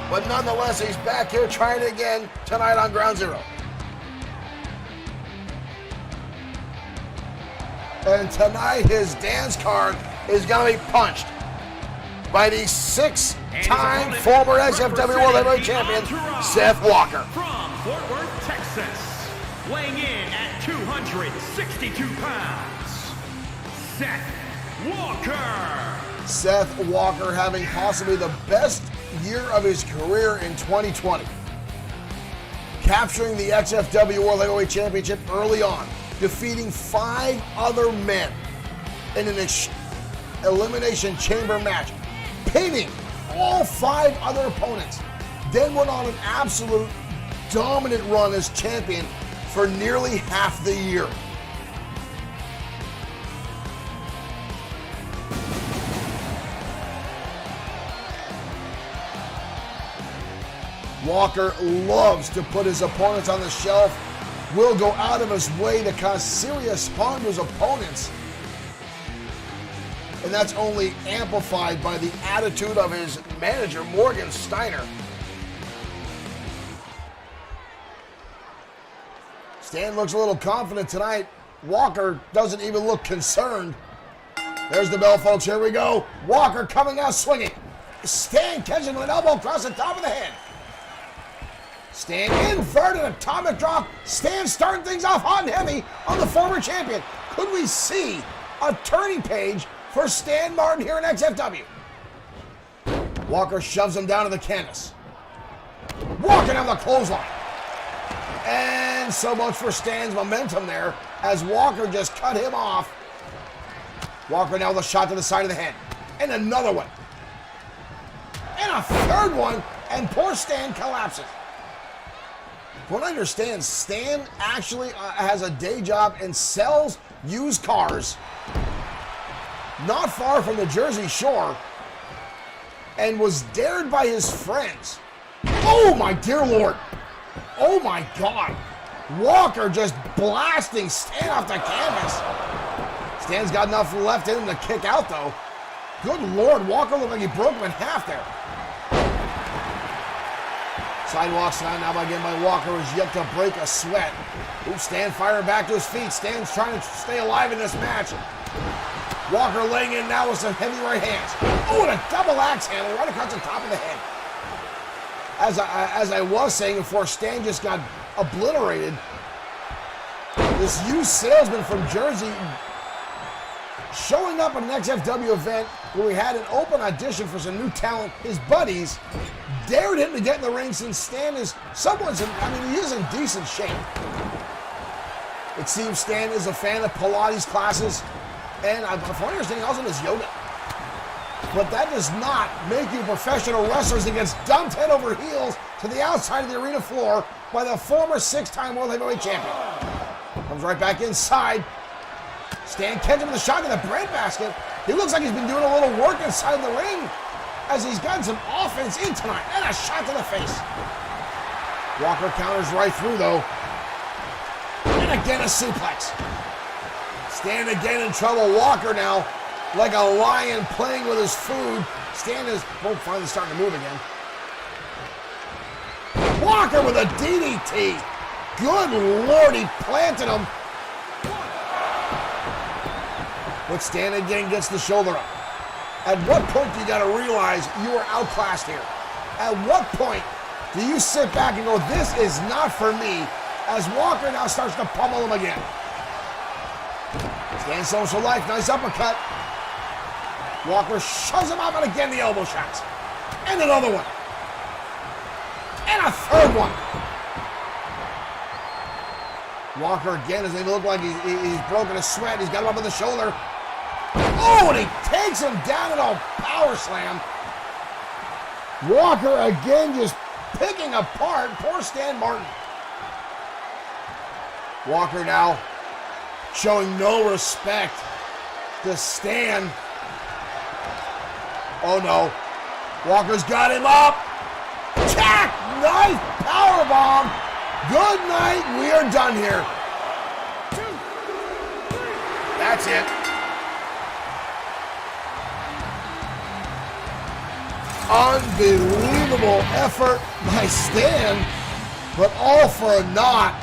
But nonetheless, he's back here trying it again tonight on Ground Zero. And tonight, his dance card is going to be punched by the 6-time former XFW World Heavyweight Champion, Seth Walker. From Fort Worth, Texas, weighing in at 262 pounds, Seth Walker. Seth Walker having possibly the best year of his career in 2020. Capturing the XFW World Heavyweight Championship early on, defeating 5 other men in an elimination chamber match, pinning all 5 other opponents, then went on an absolute dominant run as champion for nearly half the year. Walker loves to put his opponents on the shelf, will go out of his way to cause serious harm to his opponents. And that's only amplified by the attitude of his manager, Morgan Steiner. Stan looks a little confident tonight. Walker doesn't even look concerned. There's the bell, folks. Here we go. Walker coming out swinging. Stan catching with an elbow across the top of the head. Stan inverted atomic drop. Stan starting things off hot and heavy on the former champion. Could we see a turning page for Stan Martin here in XFW? Walker shoves him down to the canvas. Walking on the clothesline. And so much for Stan's momentum there as Walker just cut him off. Walker now with a shot to the side of the head. And another one. And a third one. And poor Stan collapses. what I understand, Stan actually has a day job and sells used cars not far from the Jersey Shore, and was dared by his friends. Oh my dear Lord. Oh my God. Walker just blasting Stan off the canvas. Stan's got enough left in him to kick out though. Good Lord, Walker looked like he broke him in half there. Sidewalk slam now again by Walker is yet to break a sweat. Ooh, Stan firing back to his feet. Stan's trying to stay alive in this match. Walker laying in now with some heavy right hands. Oh, and a double axe handle right across the top of the head. As I was saying before, Stan just got obliterated. This used salesman from Jersey showing up at an XFW event where we had an open audition for some new talent. His buddies dared him to get in the ring since Stan is he is in decent shape. It seems Stan is a fan of Pilates classes, and from my understanding, also does yoga. But that does not make you professional wrestlers that gets dumped head over heels to the outside of the arena floor by the former 6-time World Heavyweight Champion. Comes right back inside. Stan catches him with a shot in the breadbasket. He looks like he's been doing a little work inside the ring as he's gotten some offense in tonight. And a shot to the face. Walker counters right through though. And again a suplex. Stan again in trouble. Walker now like a lion playing with his food. Stan is finally starting to move again. Walker with a DDT. Good Lord, he planted him. But Stan again gets the shoulder up. At what point do you got to realize you are outclassed here? At what point do you sit back and go, this is not for me, as Walker now starts to pummel him again. Stan social life, nice uppercut. Walker shoves him up, and again the elbow shots. And another one. And a third one. Walker again doesn't even look like he's broken a sweat. He's got him up on the shoulder. Oh, and he takes him down in a power slam. Walker again just picking apart poor Stan Martin. Walker now showing no respect to Stan. Oh no. Walker's got him up. Jackknife powerbomb. Good night. We are done here. 2, 3. That's it. Unbelievable effort by Stan, but all for a naught.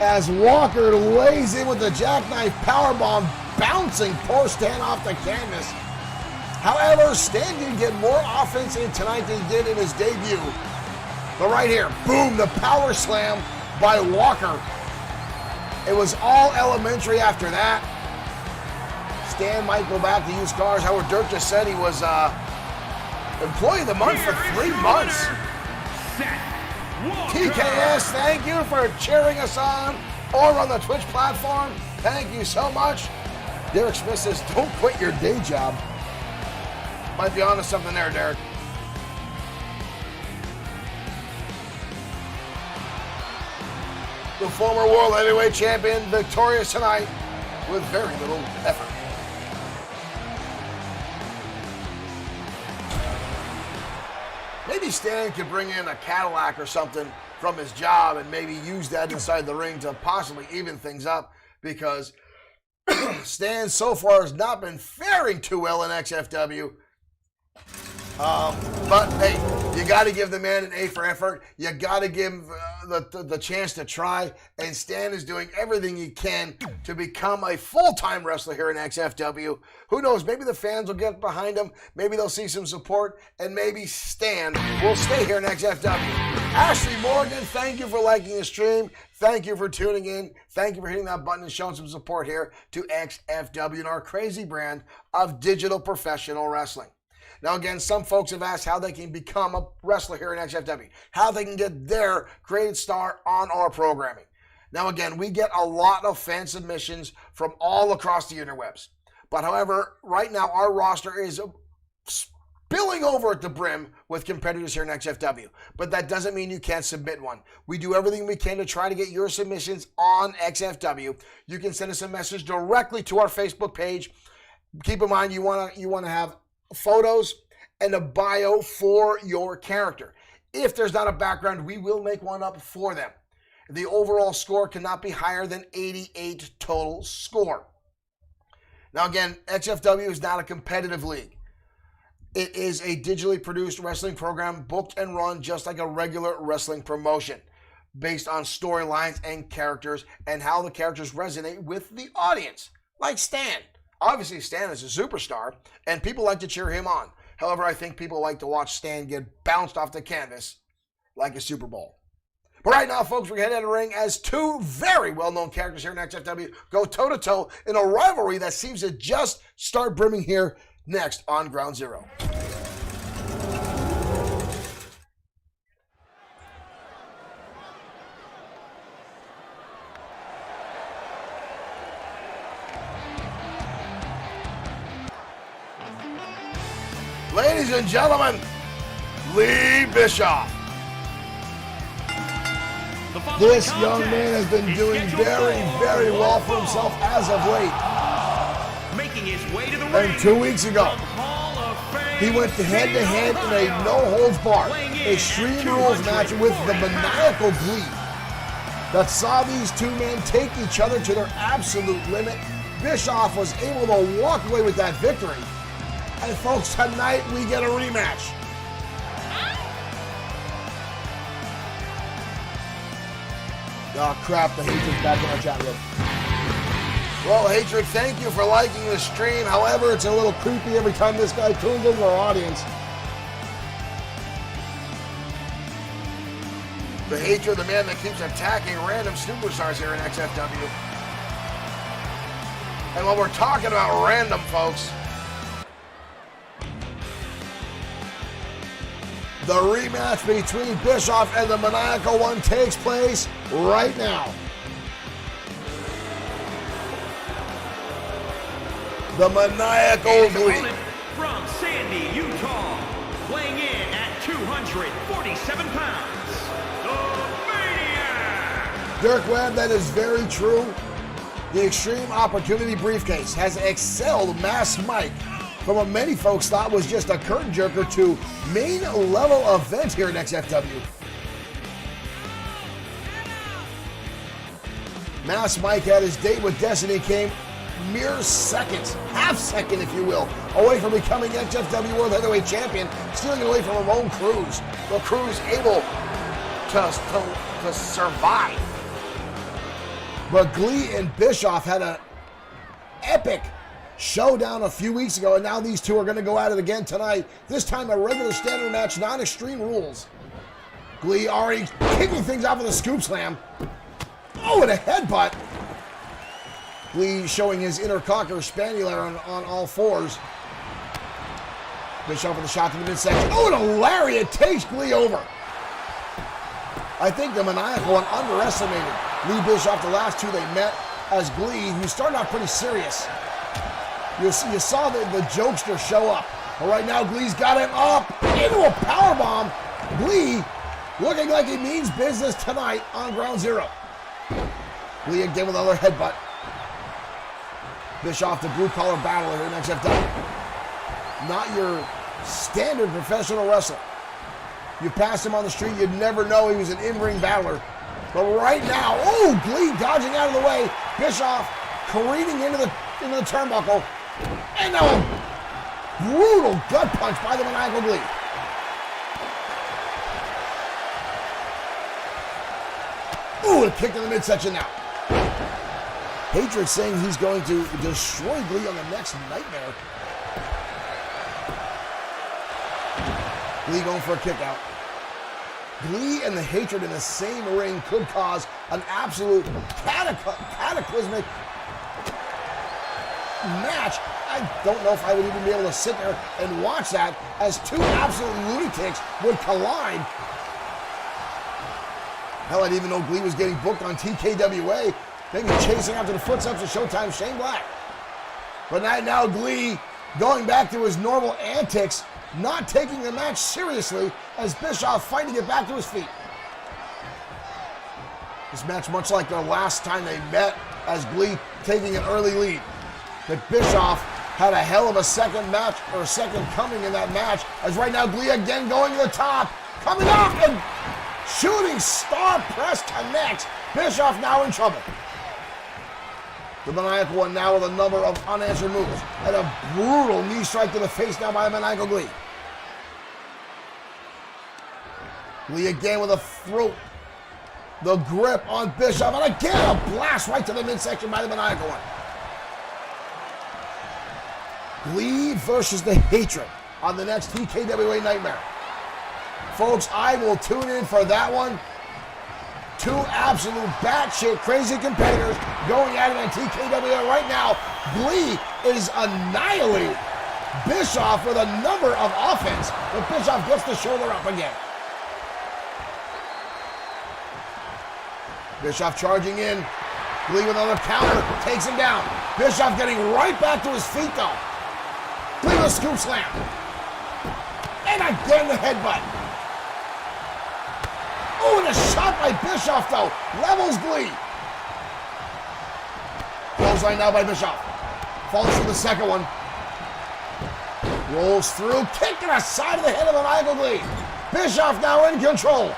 As Walker lays in with the jackknife powerbomb, bouncing poor Stan off the canvas. However, Stan did get more offense in tonight than he did in his debut. But right here, boom, the power slam by Walker. It was all elementary after that. Stan might go back to used cars. Howard Dirk just said he was employee of the month for 3 months. TKS, thank you for cheering us on over on the Twitch platform. Thank you so much. Derek Smith says, don't quit your day job. Might be onto something there, Derek. The former World Heavyweight Champion victorious tonight with very little effort. Maybe Stan could bring in a Cadillac or something from his job and maybe use that inside the ring to possibly even things up, because Stan so far has not been faring too well in XFW. But hey, you got to give the man an A for effort. You got to give the chance to try. And Stan is doing everything he can to become a full-time wrestler here in XFW. Who knows? Maybe the fans will get behind him. Maybe they'll see some support. And maybe Stan will stay here in XFW. Ashley Morgan, thank you for liking the stream. Thank you for tuning in. Thank you for hitting that button and showing some support here to XFW and our crazy brand of digital professional wrestling. Now, again, some folks have asked how they can become a wrestler here in XFW, how they can get their created star on our programming. Now, again, we get a lot of fan submissions from all across the interwebs. But, however, right now our roster is billing over at the brim with competitors here in XFW. But that doesn't mean you can't submit one. We do everything we can to try to get your submissions on XFW. You can send us a message directly to our Facebook page. Keep in mind, you want to have photos and a bio for your character. If there's not a background, we will make one up for them. The overall score cannot be higher than 88 total score. Now again, XFW is not a competitive league. It is a digitally produced wrestling program booked and run just like a regular wrestling promotion, based on storylines and characters and how the characters resonate with the audience. Like Stan. Obviously, Stan is a superstar, and people like to cheer him on. However, I think people like to watch Stan get bounced off the canvas like a Super Bowl. But right now, folks, we're headed to the ring as two very well-known characters here in XFW go toe-to-toe in a rivalry that seems to just start brimming here next on Ground Zero. Ladies and gentlemen, Lee Bischoff. This young man has been doing very well for himself as of late. Making his way to the ring. And 2 weeks ago, he went head-to-head in a no-holds-barred Extreme Rules match with the maniacal Glee that saw these two men take each other to their absolute limit. Bischoff was able to walk away with that victory. And folks, tonight we get a rematch. Oh crap, the Hatred's back in our chat room. Well, Hatred, thank you for liking the stream. However, it's a little creepy every time this guy tunes into our audience. The Hatred, the man that keeps attacking random superstars here in XFW. And when we're talking about random, folks, the rematch between Bischoff and the Maniacal One takes place right now. The Maniacal Glee. From Sandy, Utah, weighing in at 247 pounds, the Maniac. Dirk Webb, that is very true. The Extreme Opportunity Briefcase has excelled Mass Mike from what many folks thought was just a curtain jerker to main level event here in XFW. Mass Mike had his date with Destiny, came mere seconds, half second if you will, away from becoming XFW World Heavyweight Champion, stealing it away from Ramon Cruz. The Cruz able to survive. But Glee and Bischoff had an epic showdown a few weeks ago, and now these two are going to go at it again tonight. This time a regular standard match, not Extreme Rules. Glee already kicking things off with a scoop slam. Oh, and a headbutt. Glee showing his inner cocker spaniel on all fours. Bischoff with a shot to the midsection. Oh, and a lariat takes Glee over. I think the Maniacal One underestimated Lee Bischoff the last two they met, as Glee, who started off pretty serious. You saw the jokester show up. But right now, Glee's got him up into a powerbomb. Glee looking like he means business tonight on Ground Zero. Glee again with another headbutt. Bischoff, the blue collar battler here in XFW. Not your standard professional wrestler. You pass him on the street, you'd never know he was an in-ring battler. But right now, oh, Glee dodging out of the way. Bischoff careening into the turnbuckle. And now a brutal gut punch by the Maniacal Glee. Ooh, a kick to the midsection now. Hatred saying he's going to destroy Glee on the next Nightmare. Glee going for a kick out. Glee and the Hatred in the same ring could cause an absolute cataclysmic match. I don't know if I would even be able to sit there and watch that, as two absolute lunatics would collide. Hell, I didn't even know Glee was getting booked on TKWA. Maybe chasing after the footsteps of Showtime Shane Black. But now Glee going back to his normal antics, not taking the match seriously as Bischoff fighting to get back to his feet. This match, much like the last time they met, as Glee taking an early lead. But Bischoff had a hell of a second coming in that match, as right now Glee again going to the top, coming up and shooting star press connects. Bischoff now in trouble. The Maniacal One now with a number of unanswered moves, and a brutal knee strike to the face now by Maniacal Glee. Glee again with a throat. The grip on Bischoff, and again a blast right to the midsection by the Maniacal One. Glee versus the Hatred on the next TKWA Nightmare. Folks, I will tune in for that one. Two absolute batshit crazy competitors going at it on TKWA right now. Glee is annihilating Bischoff with a number of offense, but Bischoff gets the shoulder up again. Bischoff charging in. Glee with another counter, takes him down. Bischoff getting right back to his feet though. Glee with a scoop slam. And again the headbutt. Oh, and a shot by Bischoff though. Levels Glee. Clothesline now by Bischoff. Falls for the second one. Rolls through, kick to the side of the head of Maniacal Glee. Bischoff now in control.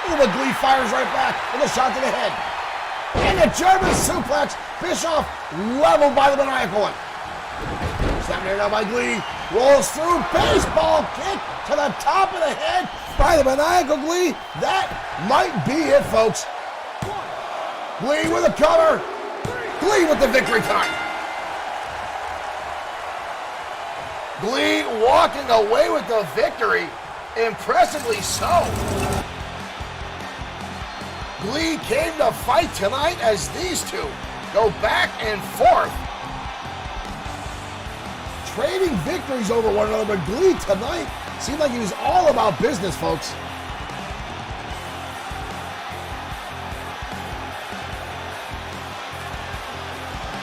Ooh, but Glee fires right back with a shot to the head. And a German suplex. Bischoff leveled by the Maniacal One. Snap there now by Glee. Rolls through. Baseball kick to the top of the head by the Maniacal Glee. That might be it, folks. Glee with a cover. Glee with the victory time. Glee walking away with the victory. Impressively so. Glee came to fight tonight as these two go back and forth, trading victories over one another, but Glee tonight seemed like he was all about business, folks.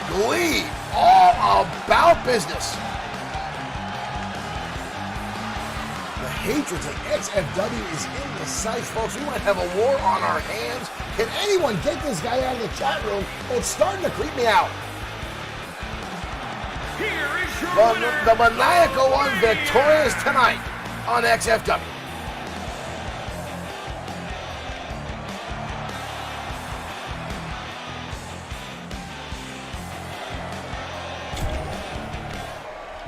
Glee, all about business. The Hatred of XFW is in the sights, folks. We might have a war on our hands. Can anyone get this guy out of the chat room? It's starting to creep me out. Here is your winner, The Maniacal One victorious tonight on XFW.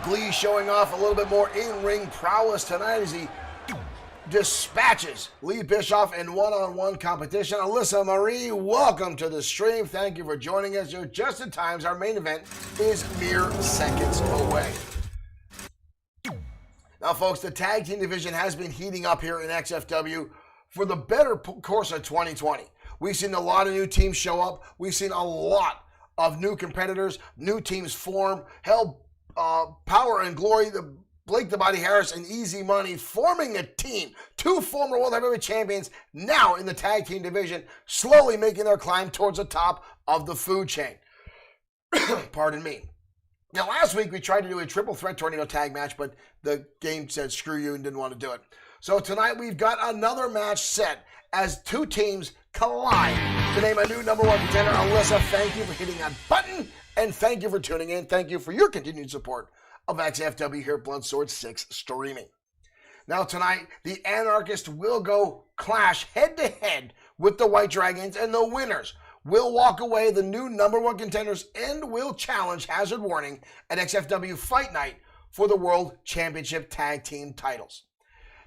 Glee showing off a little bit more in-ring prowess tonight as he dispatches Lee Bischoff in one-on-one competition. Alyssa Marie, welcome to the stream. Thank you for joining us. You're just in time. Our main event is mere seconds away. Now, folks, the tag team division has been heating up here in XFW for the better course of 2020. We've seen a lot of new teams show up. We've seen a lot of new competitors, new teams form. Hell, Power and Glory, Blake the Body Harris and Easy Money forming a team. Two former World Heavyweight Champions now in the tag team division, slowly making their climb towards the top of the food chain. Pardon me. Now, last week we tried to do a triple threat tornado tag match, but the game said screw you and didn't want to do it. So tonight we've got another match set as two teams collide to name a new number one contender. Alyssa, thank you for hitting that button, and thank you for tuning in. Thank you for your continued support of XFW here at Bloodsword 6 streaming. Now tonight, the Anarchists will go clash head-to-head with the White Dragons, and the winners will walk away the new number one contenders and will challenge Hazard Warning at XFW Fight Night for the World Championship Tag Team titles.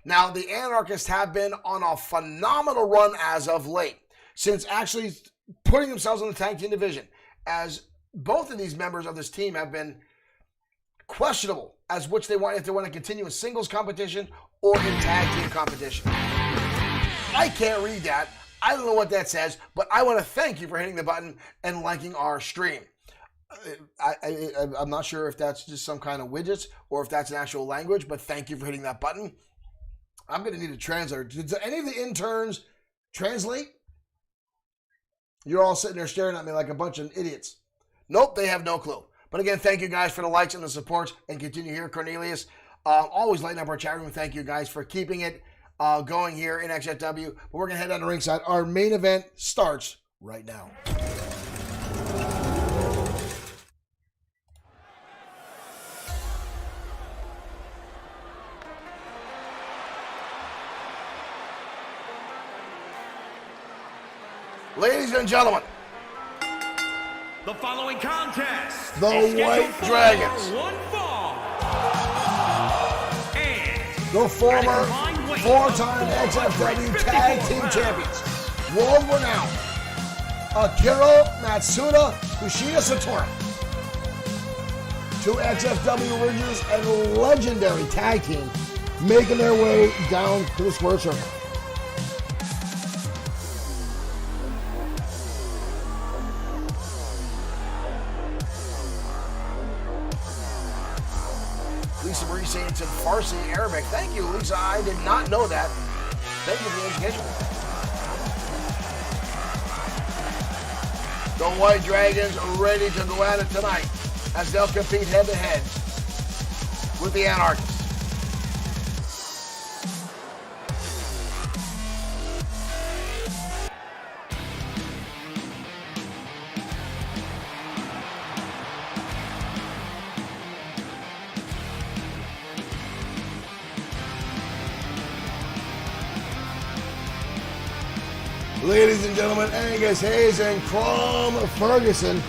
Now, the Anarchists have been on a phenomenal run as of late, since actually putting themselves in the tag team division, as both of these members of this team have been questionable as which they want, if they want to continue in singles competition or in tag team competition. I can't read that. I don't know what that says, but I want to thank you for hitting the button and liking our stream. I'm not sure if that's just some kind of widgets or if that's an actual language, but thank you for hitting that button. I'm going to need a translator. Did any of the interns translate? You're all sitting there staring at me like a bunch of idiots. Nope, they have no clue. But again, thank you guys for the likes and the supports, and continue here, Cornelius. Always lighting up our chat room. Thank you guys for keeping it going here in XFW. But we're going to head down to ringside. Our main event starts right now. Ladies and gentlemen, the following contest the is White scheduled for Dragons. one fall. And The former at a combined weight four-time of XFW 454 Tag Team pounds. Champions, world renowned, Akira Matsuda, Kushida Satora. Two XFW originals and legendary tag team making their way down to the square circle. Lisa Marie saying it's in Farsi Arabic. Thank you, Lisa. I did not know that. Thank you for the education. The White Dragons are ready to go at it tonight as they'll compete head-to-head with the Anarchists. Ladies and gentlemen, Angus Hayes and Crom Ferguson.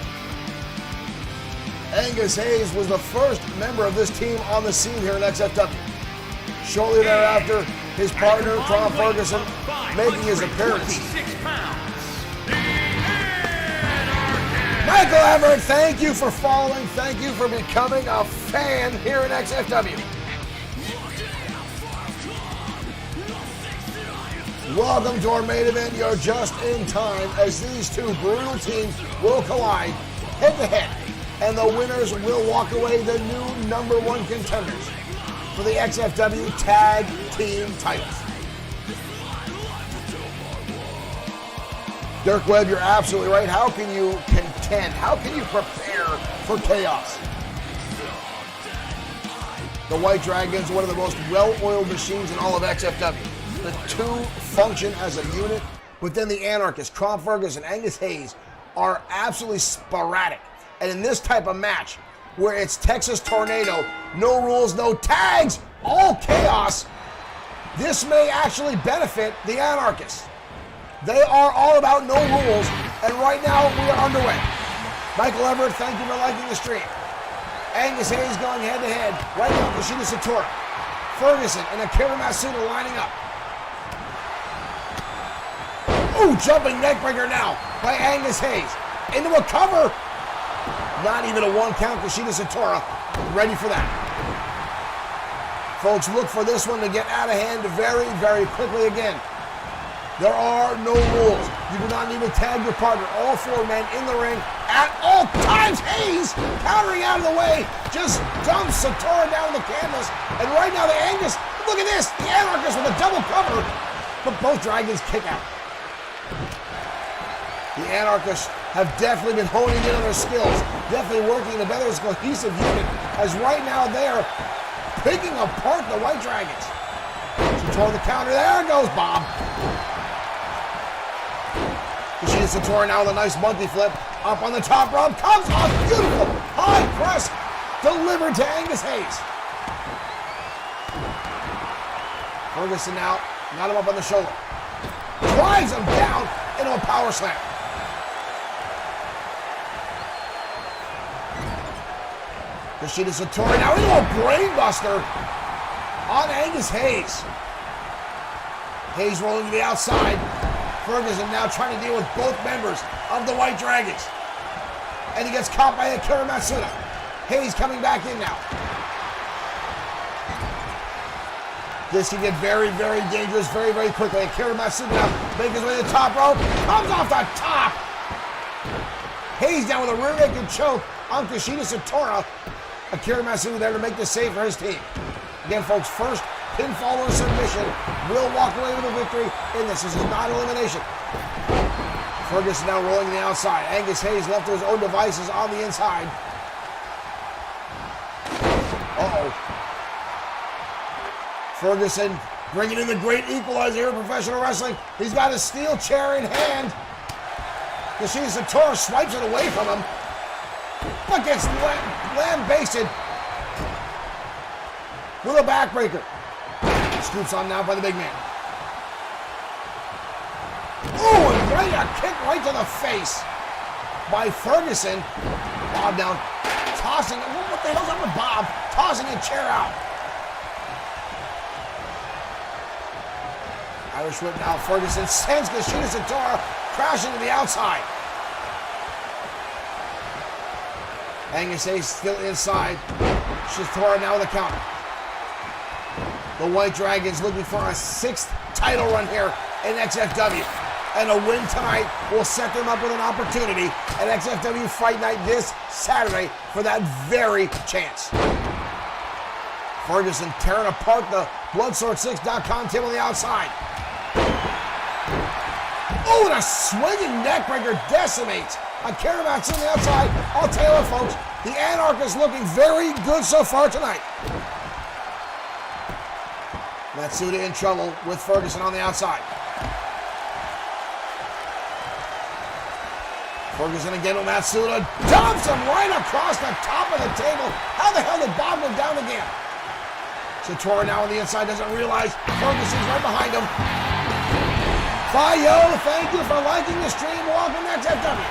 Angus Hayes was the first member of this team on the scene here in XFW. Shortly thereafter, his partner, Crom Ferguson, making his appearance. Michael Everett, thank you for following. Thank you for becoming a fan here in XFW. Welcome to our main event. You're just in time as these two brutal teams will collide head to head, and the winners will walk away the new #1 contenders for the XFW Tag Team titles. Dirk Webb, you're absolutely right. How can you contend? How can you prepare for chaos? The White Dragons, one of the most well-oiled machines in all of XFW. The two function as a unit, but then the Anarchists, Crom Ferguson, Angus Hayes, are absolutely sporadic. And in this type of match, where it's Texas Tornado, no rules, no tags, all chaos, this may actually benefit the Anarchists. They are all about no rules, and right now we are underway. Michael Everett, thank you for liking the stream. Angus Hayes going head-to-head, right now Kushida Satora. Ferguson and Akira Matsuda lining up. Ooh, jumping neckbreaker now by Angus Hayes. Into a cover. Not even a one count. Kushida Satora ready for that. Folks, look for this one to get out of hand very, very quickly again. There are no rules. You do not need to tag your partner. All four men in the ring at all times. Hayes countering out of the way. Just dumps Satora down the canvas. And right now the Angus, look at this. The Anarchists with a double cover. But both Dragons kick out. The Anarchists have definitely been honing in on their skills, definitely working together as a cohesive unit, as right now they are picking apart the White Dragons. Satora the counter, there goes Bob. Kushida Satora now with a nice monkey flip, up on the top rope, comes off, beautiful high press, delivered to Angus Hayes. Ferguson now, got him up on the shoulder. Drives him down into a power slam. Kushida Satora now into a brainbuster on Angus Hayes. Hayes rolling to the outside. Ferguson now trying to deal with both members of the White Dragons. And he gets caught by Akira Matsuda. Hayes coming back in now. This can get very, very dangerous very, very quickly. Akira Matsuda now making his way to the top rope. Comes off the top. Hayes down with a rear naked choke on Kushida Satora. Akira Matsuda there to make this save for his team. Again, folks, first pinfall or submission will walk away with a victory in this. This is not elimination. Ferguson now rolling to the outside. Angus Hayes left to his own devices on the inside. Uh-oh. Ferguson bringing in the great equalizer here in professional wrestling. He's got his steel chair in hand. Kushida Satora swipes it away from him, but gets lambasted with a backbreaker. Scoops on now by the big man. Oh, and right, a kick right to the face by Ferguson. Bob down, tossing, what the hell's up with Bob? Tossing a chair out. Irish whip now, Ferguson sends Kushida Satora crashing to the outside. Angus Hayes still inside. Satora now with a counter. The White Dragons looking for a 6th title run here in XFW. And a win tonight will set them up with an opportunity at XFW Fight Night this Saturday for that very chance. Ferguson tearing apart the Bloodsword6.com table on the outside. Oh, and a swinging neckbreaker decimates a Karamatsu on the outside. I'll tell you what, folks, the Anarchist looking very good so far tonight. Matsuda in trouble with Ferguson on the outside. Ferguson again with Matsuda. Dumps him right across the top of the table. How the hell did Bob go down again? Satora now on the inside doesn't realize Ferguson's right behind him. Fayo, thank you for liking the stream. Welcome to XFW.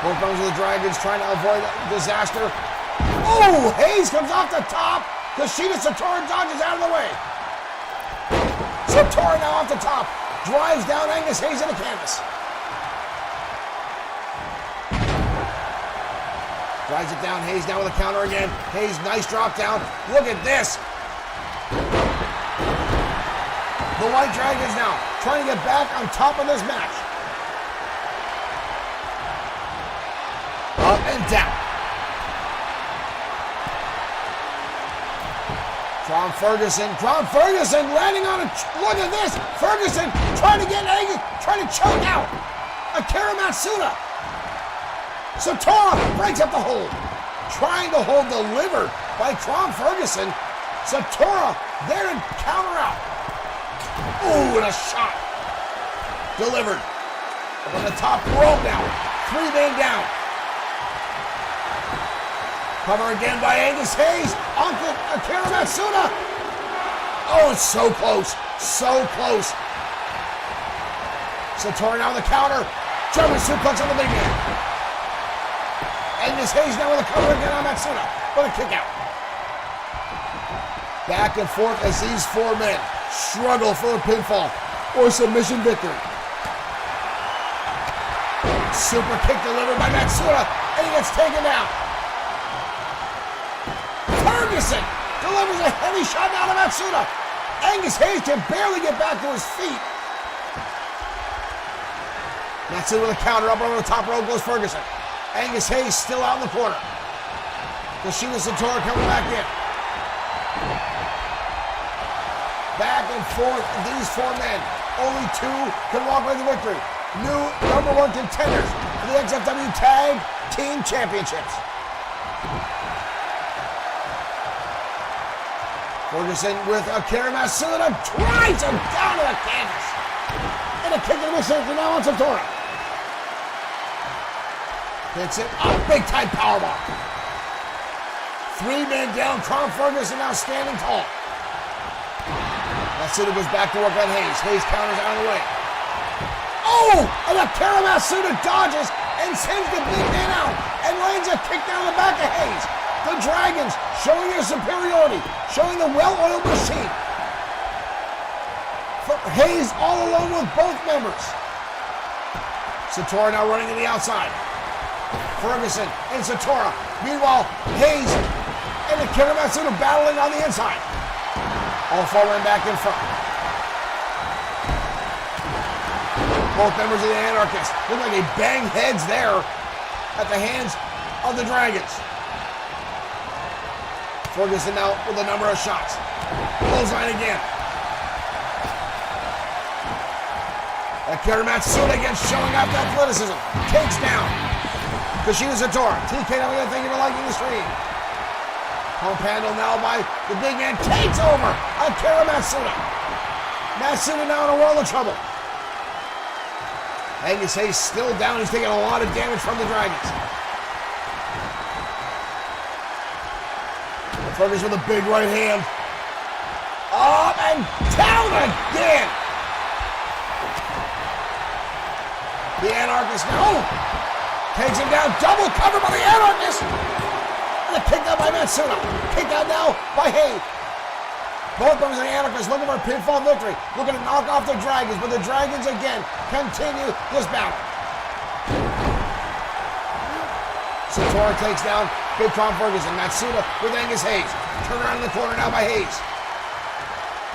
Both members of the Dragons trying to avoid disaster. Oh, Hayes comes off the top. Kushida Satora dodges out of the way. Satora now off the top. Drives down Angus Hayes in the canvas. Drives it down. Hayes down with a counter again. Hayes, nice drop down. Look at this. The White Dragons now trying to get back on top of this match. Up and down. Crom Ferguson landing on a, look at this. Ferguson trying to get Angus, trying to choke out Akira Matsuda. Satora breaks up the hold. Trying to hold the liver by Crom Ferguson. Satora there to counter out. Ooh, and a shot. Delivered. Up on the top rope now. 3-man down. Cover again by Angus Hayes. Onto Akira Matsuda. Oh, it's so close. So close. Satora now on the counter. German suplex on the big man. Angus Hayes now with a cover again on Matsuda. With a kick out. Back and forth as these 4 men struggle for a pinfall or submission victory. Super kick delivered by Matsuda, and he gets taken down. Ferguson delivers a heavy shot down to Matsuda. Angus Hayes can barely get back to his feet. Matsuda with a counter up over the top rope goes Ferguson. Angus Hayes still out in the corner. Kushida Satora coming back in. Back and forth, these 4 men. Only 2 can walk away with the victory. New #1 contenders for the XFW Tag Team Championships. Ferguson with Akira Matsuda drives him down to the canvas. And a kick to the midsection now on Satora. Hits it, a big time powerbomb. 3 men down, Crom Ferguson now standing tall. Matsuda goes back to work on Hayes. Hayes counters out of the way. Oh! And Akira Matsuda dodges and sends the big man out and lands a kick down the back of Hayes. The Dragons showing their superiority, showing the well-oiled machine. Hayes all alone with both members. Satora now running to the outside. Ferguson and Satora. Meanwhile, Hayes and Akira Matsuda battling on the inside. All 4 men back in front. Both members of the Anarchists look like they bang heads there at the hands of the Dragons. Ferguson now with a number of shots. Clothesline again. Akira Matsuda again showing off athleticism. Takes down Kushida Satora. TK, thank you for liking the stream. Pump handle now by the big man. Takes over Akira Matsuda. Matsuda now in a world of trouble. Angus Hayes still down. He's taking a lot of damage from the Dragons. Fergus with a big right hand. Up and down again. The Anarchist now takes him down. Double cover by the Anarchist. And a kick out by Matsuda. Kick out now by Hayes. Both members of the Anarchists looking for a pinfall victory. Looking to knock off the Dragons. But the Dragons again continue this battle. Satora takes down Big Tom Ferguson. Matsuda with Angus Hayes. Turn around in the corner now by Hayes.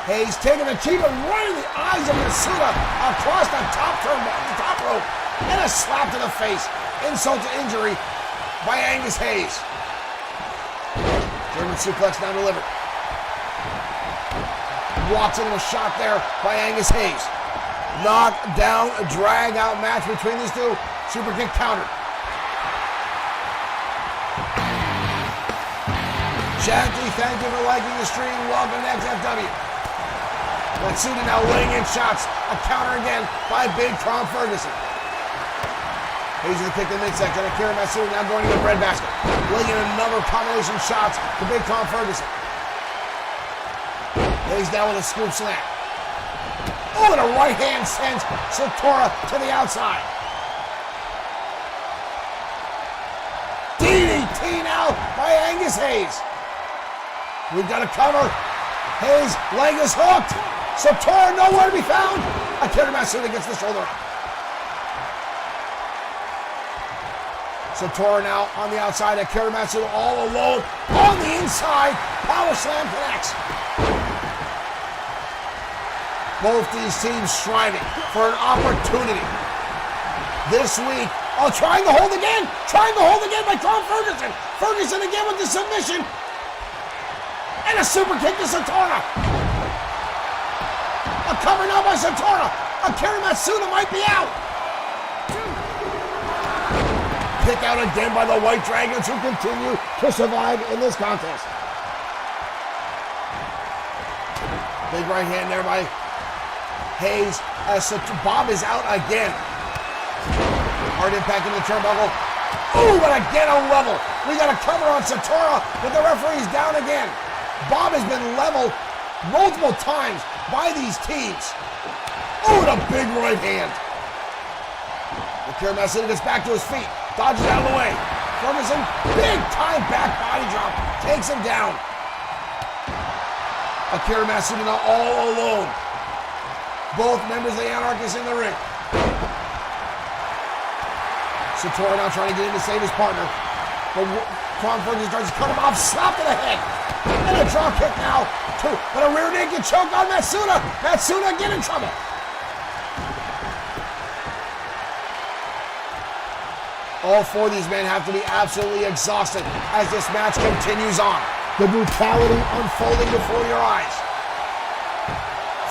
Hayes taking the cheap and right in the eyes of Matsuda across the top rope. And a slap to the face. Insult to injury by Angus Hayes. German suplex now delivered. Walks into a shot there by Angus Hayes. Knock down, drag out match between these two. Super kick countered. Jackie, thank you for liking the stream. Welcome to XFW. Matsuda now laying in shots. A counter again by Big Tom Ferguson. Hayes with a kick in the midsection. Akira Matsuda now going to the breadbasket. Laying in another combination shots to Big Tom Ferguson. Hayes down with a scoop slam. Oh, and a right hand sends Satora to the outside. DDT now by Angus Hayes. We've got a cover. Hayes' leg is hooked. Satora nowhere to be found. Akira Matsuda gets the shoulder up. Satora now on the outside. Akira Matsuda all alone on the inside. Power slam connects. Both these teams striving for an opportunity this week. Oh, trying to hold again. Trying to hold again by Tom Ferguson. Ferguson again with the submission. And a super kick to Satora. A cover now by Satora. Akira Matsuda might be out. Kick out again by the White Dragons, who continue to survive in this contest. Big right hand there by Hayes as Bob is out again. Hard impact in the turnbuckle. Ooh, but again a level. We got a cover on Satora, but the referee's down again. Bob has been leveled multiple times by these teams. Ooh, and a big right hand. Akira Matsuda gets back to his feet. Dodges out of the way. Ferguson, big time back body drop. Takes him down. Akira Matsuda now all alone. Both members of the Anarchists in the ring. Satora now trying to get in to save his partner. But Tom Ferguson tries to cut him off. Slap to the head. And a drop kick now. But a rear naked choke on Matsuda. Matsuda again in trouble. All four of these men have to be absolutely exhausted as this match continues on. The brutality unfolding before your eyes.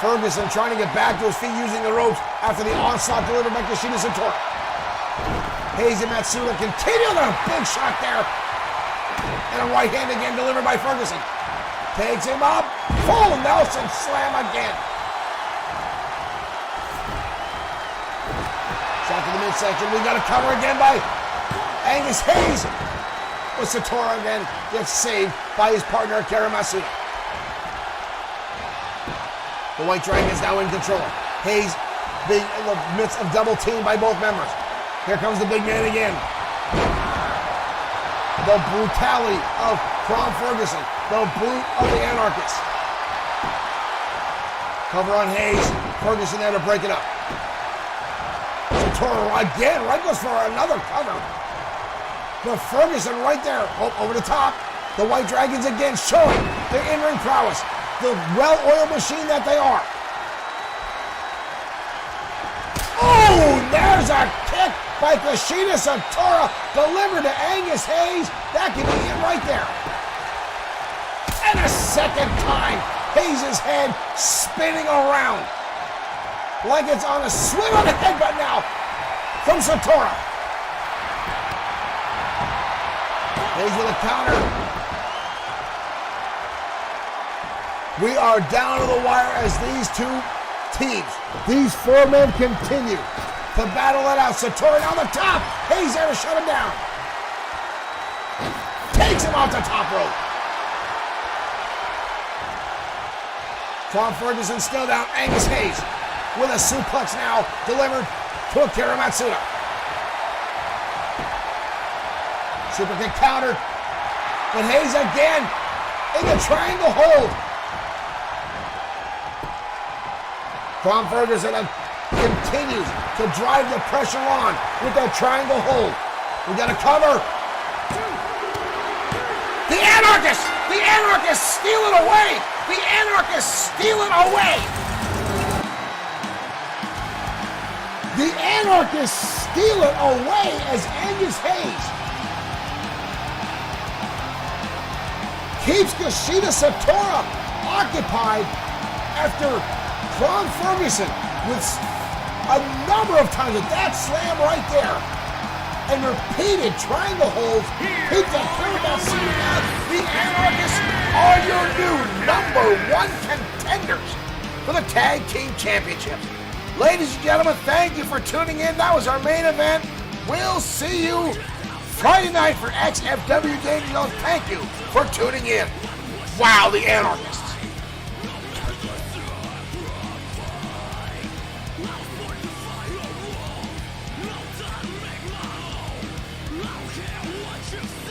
Ferguson trying to get back to his feet using the ropes after the onslaught delivered by Kushida Satora. Hayes and Matsuda continue on a big shot there. And a right hand again delivered by Ferguson. Takes him up. Full Nelson slam again. Shot to the midsection. We got a cover again by Angus Hayes. But Satora again gets saved by his partner Akira Matsuda. The White Dragon is now in control. Hayes being in the midst of double team by both members. Here comes the big man again. The brutality of Tom Ferguson. The brute of the Anarchists. Cover on Hayes. Ferguson there to break it up. Satora again, right goes for another cover. But Ferguson right there, over the top. The White Dragons again showing their in-ring prowess. The well-oiled machine that they are. Oh, there's a kick by Kushida Satora delivered to Angus Hayes. That could be it right there. And a second time, Hayes' head spinning around like it's on a swing on the headbutt now from Satora. Hayes with a counter. We are down to the wire as these two teams, these four men continue to battle it out. Satori on the top. Hayes there to shut him down. Takes him off the top rope. Tom Ferguson still down. Angus Hayes with a suplex now delivered to Akira Matsuda. Super kick countered. But Hayes again in the triangle hold. Tom Ferguson continues to drive the pressure on with that triangle hold. We got a cover. The Anarchists! The Anarchists steal it away! The Anarchists steal it away! The Anarchists steal it away as Angus Hayes keeps Kushida Satora occupied after Ron Ferguson with a number of times with that slam right there and repeated triangle holds. He can clear that scene out. The Anarchists are your new #1 contenders for the Tag Team Championships. Ladies and gentlemen, thank you for tuning in. That was our main event. We'll see you Friday night for XFW Danger Zone. Thank you for tuning in. Wow, the Anarchists. Watch it.